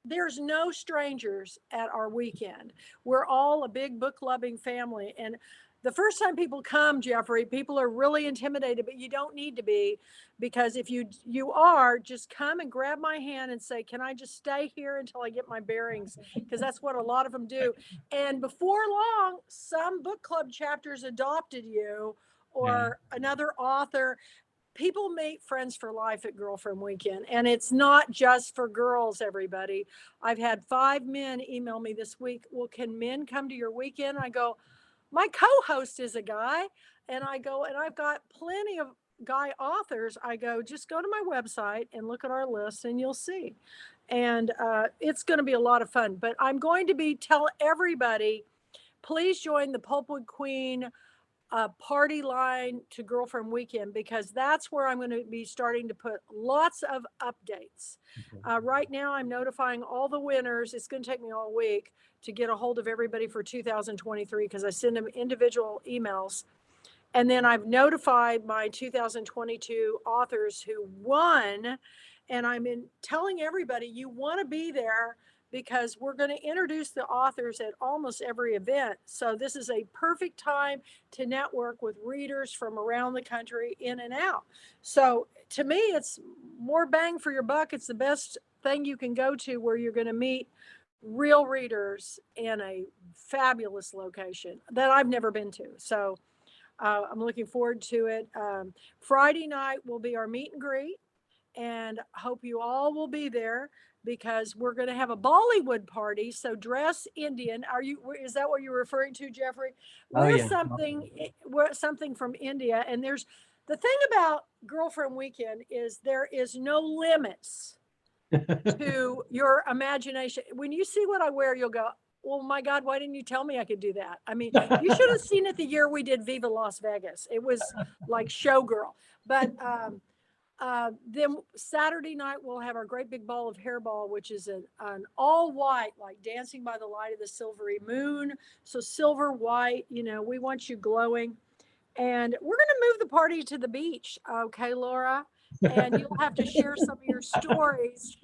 there's no strangers at our weekend. We're all a big book loving family. And the first time people come, Jeffrey, people are really intimidated, but you don't need to be, because if you are, just come and grab my hand and say, can I just stay here until I get my bearings? Because that's what a lot of them do. And before long, some book club chapters adopted you or another author. People make friends for life at Girlfriend Weekend, and it's not just for girls, everybody. I've had 5 men email me this week. Well, can men come to your weekend? I go, my co-host is a guy. And I go, and I've got plenty of guy authors. I go, just go to my website and look at our list and you'll see. And it's going to be a lot of fun. But I'm going to tell everybody, please join the Pulpwood Queen party line to Girlfriend Weekend, because that's where I'm going to be starting to put lots of updates. Right now, I'm notifying all the winners. It's going to take me all week to get a hold of everybody for 2023, because I send them individual emails. And then I've notified my 2022 authors who won. And I'm telling everybody, you want to be there, because we're going to introduce the authors at almost every event. So this is a perfect time to network with readers from around the country, in and out. So to me, it's more bang for your buck. It's the best thing you can go to, where you're going to meet real readers in a fabulous location that I've never been to. So I'm looking forward to it. Friday night will be our meet and greet, and hope you all will be there, because we're going to have a Bollywood party. So dress Indian. Is that what you're referring to, Jeffrey? We're something from India. And there's the thing about Girlfriend Weekend is there is no limits to your imagination. When you see what I wear, you'll go, well, my God, why didn't you tell me I could do that? I mean, you should have seen it the year we did Viva Las Vegas. It was like showgirl. But then Saturday night, we'll have our great big ball of hairball, which is an all white, like dancing by the light of the silvery moon. So silver, white, we want you glowing. And we're going to move the party to the beach. Okay, Laura? And you'll have to share some of your stories.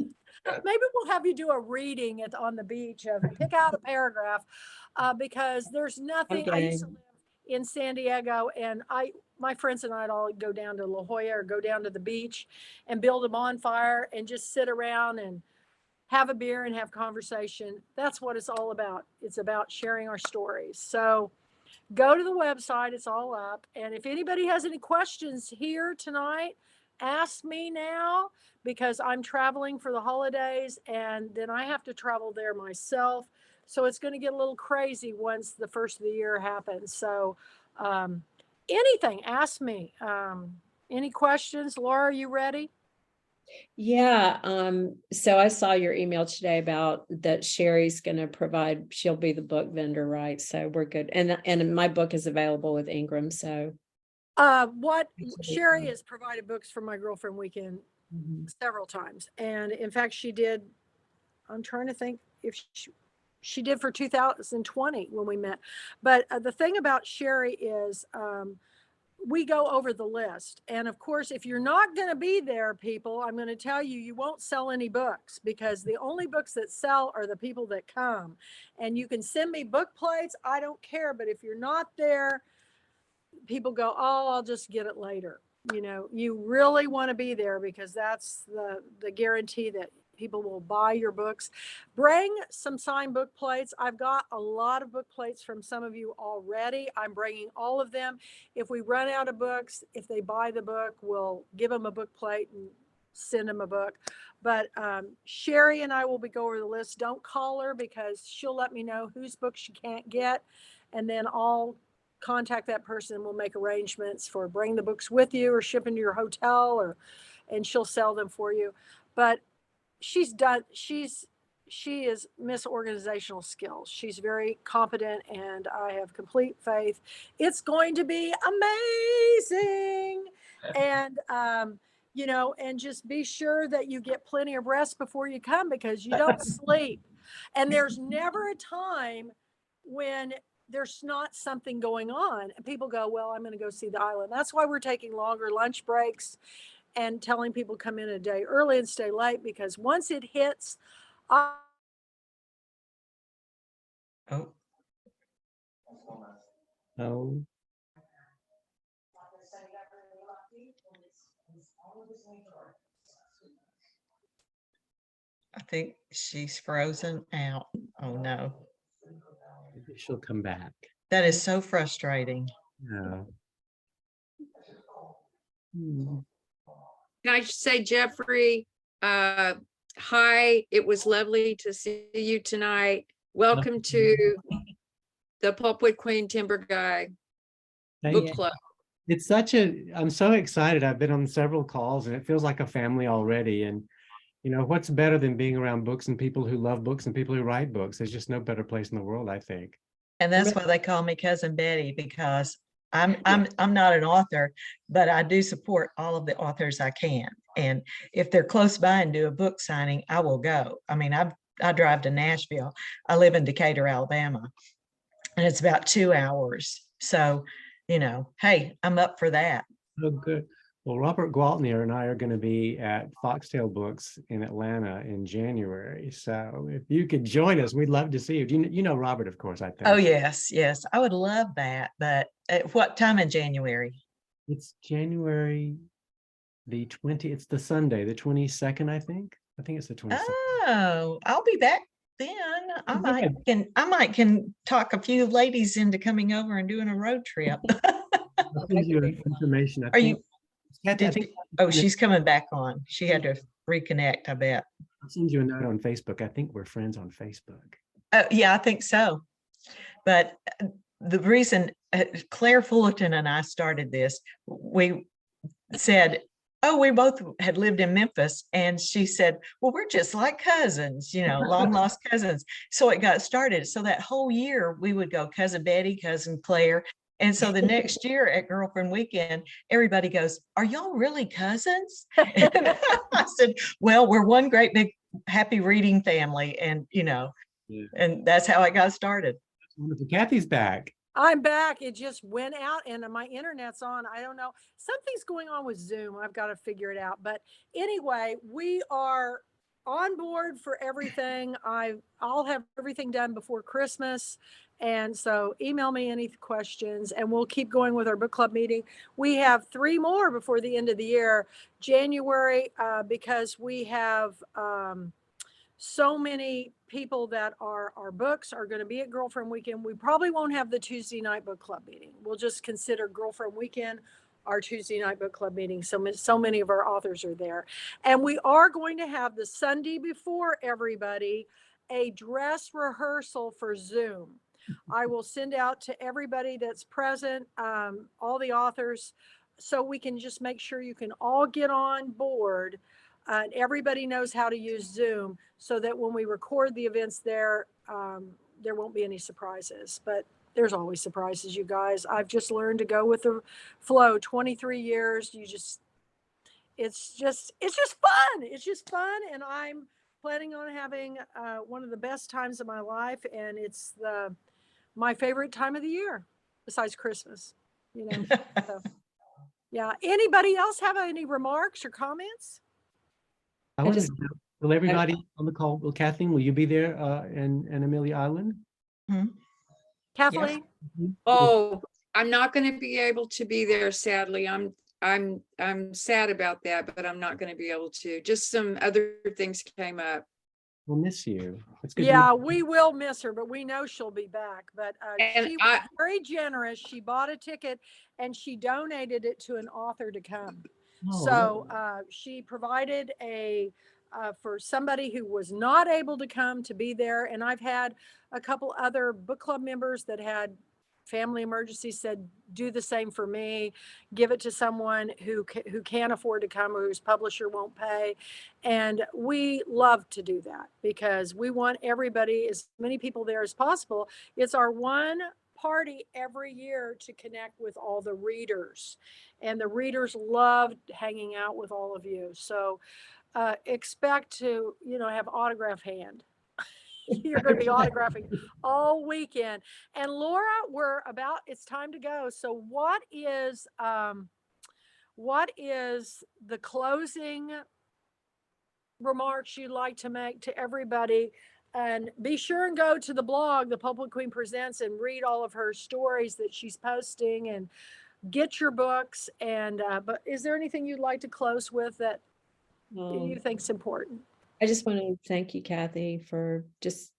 Maybe we'll have you do a reading on the beach, pick out a paragraph, because there's nothing. I used to live in San Diego, and my friends and I'd all go down to La Jolla or go down to the beach and build a bonfire and just sit around and have a beer and have conversation. That's what it's all about. It's about sharing our stories. So go to the website. It's all up. And if anybody has any questions here tonight, ask me now, because I'm traveling for the holidays and then I have to travel there myself. So it's going to get a little crazy once the first of the year happens. So anything, ask me. Any questions? Laura, are you ready? Yeah. So I saw your email today about that Sherry's going to provide, she'll be the book vendor, right? So we're good. And my book is available with Ingram. So Sherry has provided books for my Girlfriend Weekend several times. And in fact, she did, I'm trying to think if she did for 2020 when we met. But the thing about Sherry is we go over the list. And of course, if you're not going to be there, people, I'm going to tell you, you won't sell any books, because the only books that sell are the people that come. And you can send me book plates. I don't care. But if you're not there, people go, oh, I'll just get it later. You really want to be there, because that's the guarantee that people will buy your books. Bring some signed book plates. I've got a lot of book plates from some of you already. I'm bringing all of them. If we run out of books, if they buy the book, we'll give them a book plate and send them a book. But Sherry and I will go over the list. Don't call her, because she'll let me know whose books she can't get. And then I'll contact that person and we'll make arrangements for bring the books with you or ship into your hotel, and she'll sell them for you. But she is Miss Organizational Skills. She's very competent, and I have complete faith. It's going to be amazing. And and just be sure that you get plenty of rest before you come, because you don't sleep. And there's never a time when there's not something going on. And people go, well, I'm going to go see the island. That's why we're taking longer lunch breaks and telling people come in a day early and stay late, because once it hits, I Oh, Oh, I think she's frozen out. Oh, no. maybe she'll come back. That is so frustrating. Yeah. Hmm. Can I just say, Jeffrey, hi, it was lovely to see you tonight. Welcome to the Pulpwood Queen Timber Guy Thank Book you. Club. It's I'm so excited. I've been on several calls and it feels like a family already. And, what's better than being around books and people who love books and people who write books? There's just no better place in the world, I think. And that's why they call me Cousin Betty, because I'm not an author, but I do support all of the authors I can. And if they're close by and do a book signing, I will go. I mean, I drive to Nashville. I live in Decatur, Alabama, and it's about 2 hours. So, hey, I'm up for that. Oh, good. Well, Robert Gwaltney and I are going to be at Foxtail Books in Atlanta in January. So if you could join us, we'd love to see you. You know Robert, of course, I think. Oh, yes, yes. I would love that. But at what time in January? It's January the 20th. It's the Sunday, the 22nd, I think. I think it's the 22nd. Oh, I'll be back then. I might can talk a few ladies into coming over and doing a road trip. I'll send you information. Are you? Kathy, I think Oh, she's coming back on. She had to reconnect, I bet. I'll send you a note on Facebook. I think we're friends on Facebook. Yeah, I think so. But the reason Claire Fullerton and I started this, we said, oh, we both had lived in Memphis. And she said, well, we're just like cousins, long lost cousins. So it got started. So that whole year we would go Cousin Betty, Cousin Claire. And so the next year at Girlfriend Weekend, everybody goes, are y'all really cousins? And I said, well, we're one great big happy reading family. And, Yeah. and that's how I got started. Wonderful. Kathy's back. I'm back. It just went out and my internet's on. I don't know. Something's going on with Zoom. I've got to figure it out. But anyway, we are on board for everything. I'll have everything done before Christmas. And so email me any questions and we'll keep going with our book club meeting. We have 3 more before the end of the year, January, because we have, so many people that our books are going to be at Girlfriend Weekend. We probably won't have the Tuesday night book club meeting. We'll just consider Girlfriend Weekend our Tuesday night book club meeting. So many of our authors are there. And we are going to have the Sunday before everybody a dress rehearsal for Zoom. I will send out to everybody that's present, all the authors, so we can just make sure you can all get on board. Everybody knows how to use Zoom so that when we record the events there, there won't be any surprises. But there's always surprises, you guys. I've just learned to go with the flow. 23 years, it's just fun. It's just fun. And I'm planning on having one of the best times of my life. And it's my favorite time of the year besides Christmas, So, yeah. Anybody else have any remarks or comments? I want to know, will everybody on the call, Kathleen, will you be there in Amelia Island? Kathleen? Oh, I'm not going to be able to be there, sadly. I'm sad about that, but I'm not going to be able to. Just some other things came up. We'll miss you. It's good. Yeah, we will miss her, but we know she'll be back. But And she was very generous. She bought a ticket and she donated it to an author to come. Oh, So she provided for somebody who was not able to come to be there. And I've had a couple other book club members that had family emergencies said, do the same for me, give it to someone who can't afford to come or whose publisher won't pay. And we love to do that because we want everybody, as many people there as possible. It's our one party every year to connect with all the readers, and the readers love hanging out with all of you. So expect to, have autograph hand. You're going to be autographing all weekend. And Laura, it's time to go. So what is the closing remarks you'd like to make to everybody? And be sure and go to the blog, The Pulpwood Queen Presents, and read all of her stories that she's posting, and get your books. And but is there anything you'd like to close with that you think's important? I just want to thank you, Kathy, for just,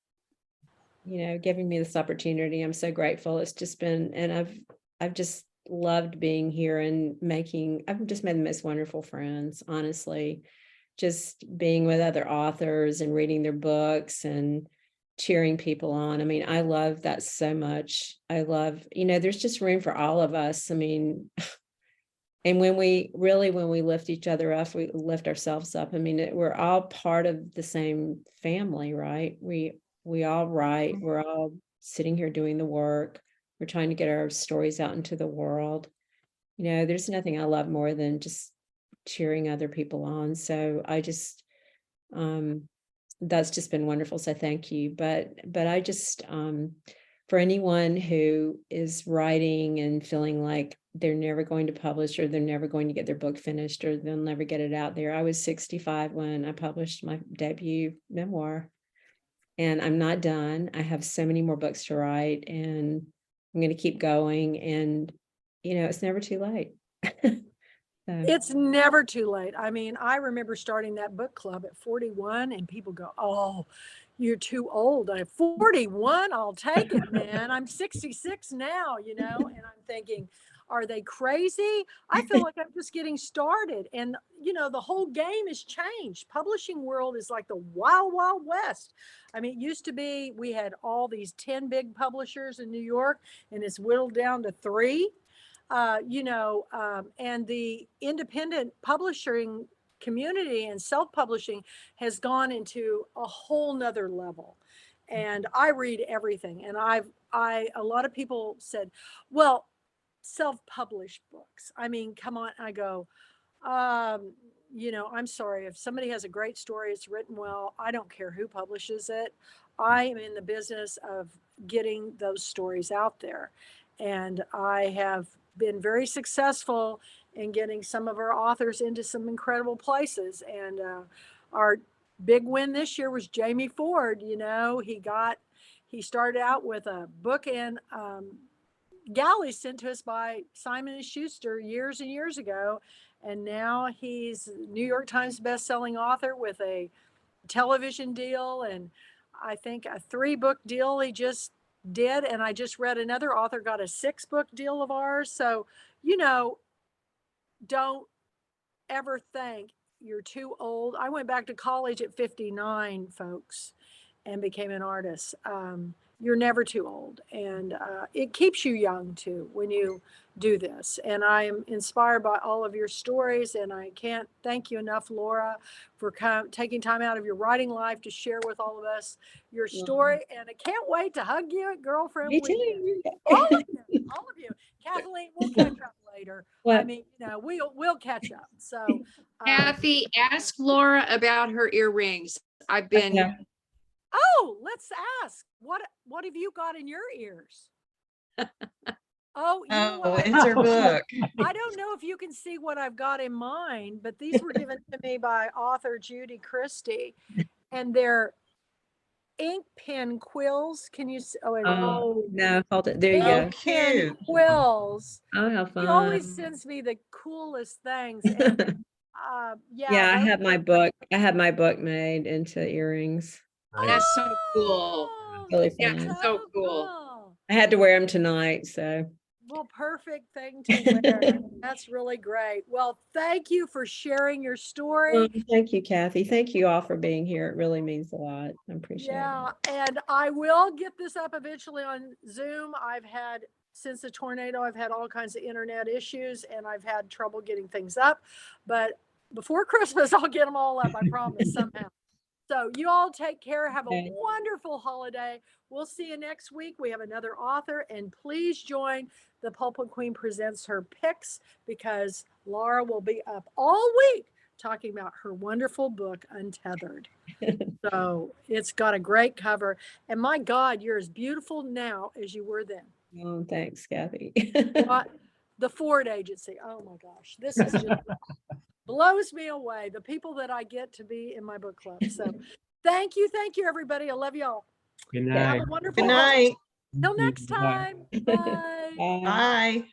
giving me this opportunity. I'm so grateful. It's just been, and I've just loved being here and I've just made the most wonderful friends, honestly. Just being with other authors and reading their books and cheering people on. I mean, I love that so much. I love, there's just room for all of us. I mean, and when we lift each other up, we lift ourselves up. I mean, we're all part of the same family, right? We all write, we're all sitting here doing the work. We're trying to get our stories out into the world. There's nothing I love more than just cheering other people on. So I just, that's just been wonderful. So thank you. But I just, for anyone who is writing and feeling like they're never going to publish, or they're never going to get their book finished, or they'll never get it out there. I was 65 when I published my debut memoir, and I'm not done. I have so many more books to write, and I'm going to keep going. And, it's never too late. It's never too late. I mean, I remember starting that book club at 41, and people go, "Oh, you're too old." I'm 41, I'll take it, man. I'm 66 now, and I'm thinking, are they crazy? I feel like I'm just getting started. And, the whole game has changed. Publishing world is like the wild, wild west. I mean, it used to be, we had all these 10 big publishers in New York, and it's whittled down to 3. And the independent publishing community and self-publishing has gone into a whole nother level. And I read everything. And a lot of people said, well, self-published books. I mean, come on. I go, I'm sorry. If somebody has a great story, it's written well, I don't care who publishes it. I am in the business of getting those stories out there. And I have been very successful in getting some of our authors into some incredible places. And our big win this year was Jamie Ford. He started out with a book in galley sent to us by Simon & Schuster years and years ago. And now he's New York Times bestselling author with a television deal, and I think a 3-book deal he just did. And I just read another author got a 6-book deal of ours. So, don't ever think you're too old. I went back to college at 59, folks, and became an artist. You're never too old. And it keeps you young too when you do this. And I am inspired by all of your stories. And I can't thank you enough, Laura, for taking time out of your writing life to share with all of us your story. And I can't wait to hug you at Girlfriend Me Weekend. too. All of you. Kathleen, we'll catch up later. What? I mean, we'll catch up. So, Kathy, ask Laura about her earrings. I've been, Yeah. oh, let's ask. What have you got in your ears? Oh, you know Oh, what? it's her book. I don't know if you can see what I've got in mine, but these were given to me by author Judy Christie, and they're ink pen quills. Can you see? Oh, wait, Oh, no, hold it. There you Oh, go. pen cute. quills. Oh, how He always fun. sends me the coolest things. And Yeah, I those had my are- book. I had my book made into earrings. that's so cool. Oh, Really Yeah, fun. so cool. cool. I had to wear them tonight, so. Well, perfect thing to wear. That's really great. Well, thank you for sharing your story. Well, thank you, Kathy. Thank you all for being here. It really means a lot. I appreciate Yeah, it. and I will get this up eventually on Zoom. Since the tornado, I've had all kinds of internet issues, and I've had trouble getting things up. But before Christmas, I'll get them all up, I promise, somehow. So you all take care. Have a Okay. wonderful holiday. We'll see you next week. We have another author, and please join the Pulpwood Queen Presents her picks, because Laura will be up all week talking about her wonderful book, Untethered. So it's got a great cover. And my God, you're as beautiful now as you were then. Oh, thanks, Kathy. What? The Ford Agency. Oh my gosh. This is just blows me away. The people that I get to be in my book club. So thank you. Thank you, everybody. I love y'all. Good Have night. a wonderful Good day. night. Till next Bye. time. Bye. Bye. Bye.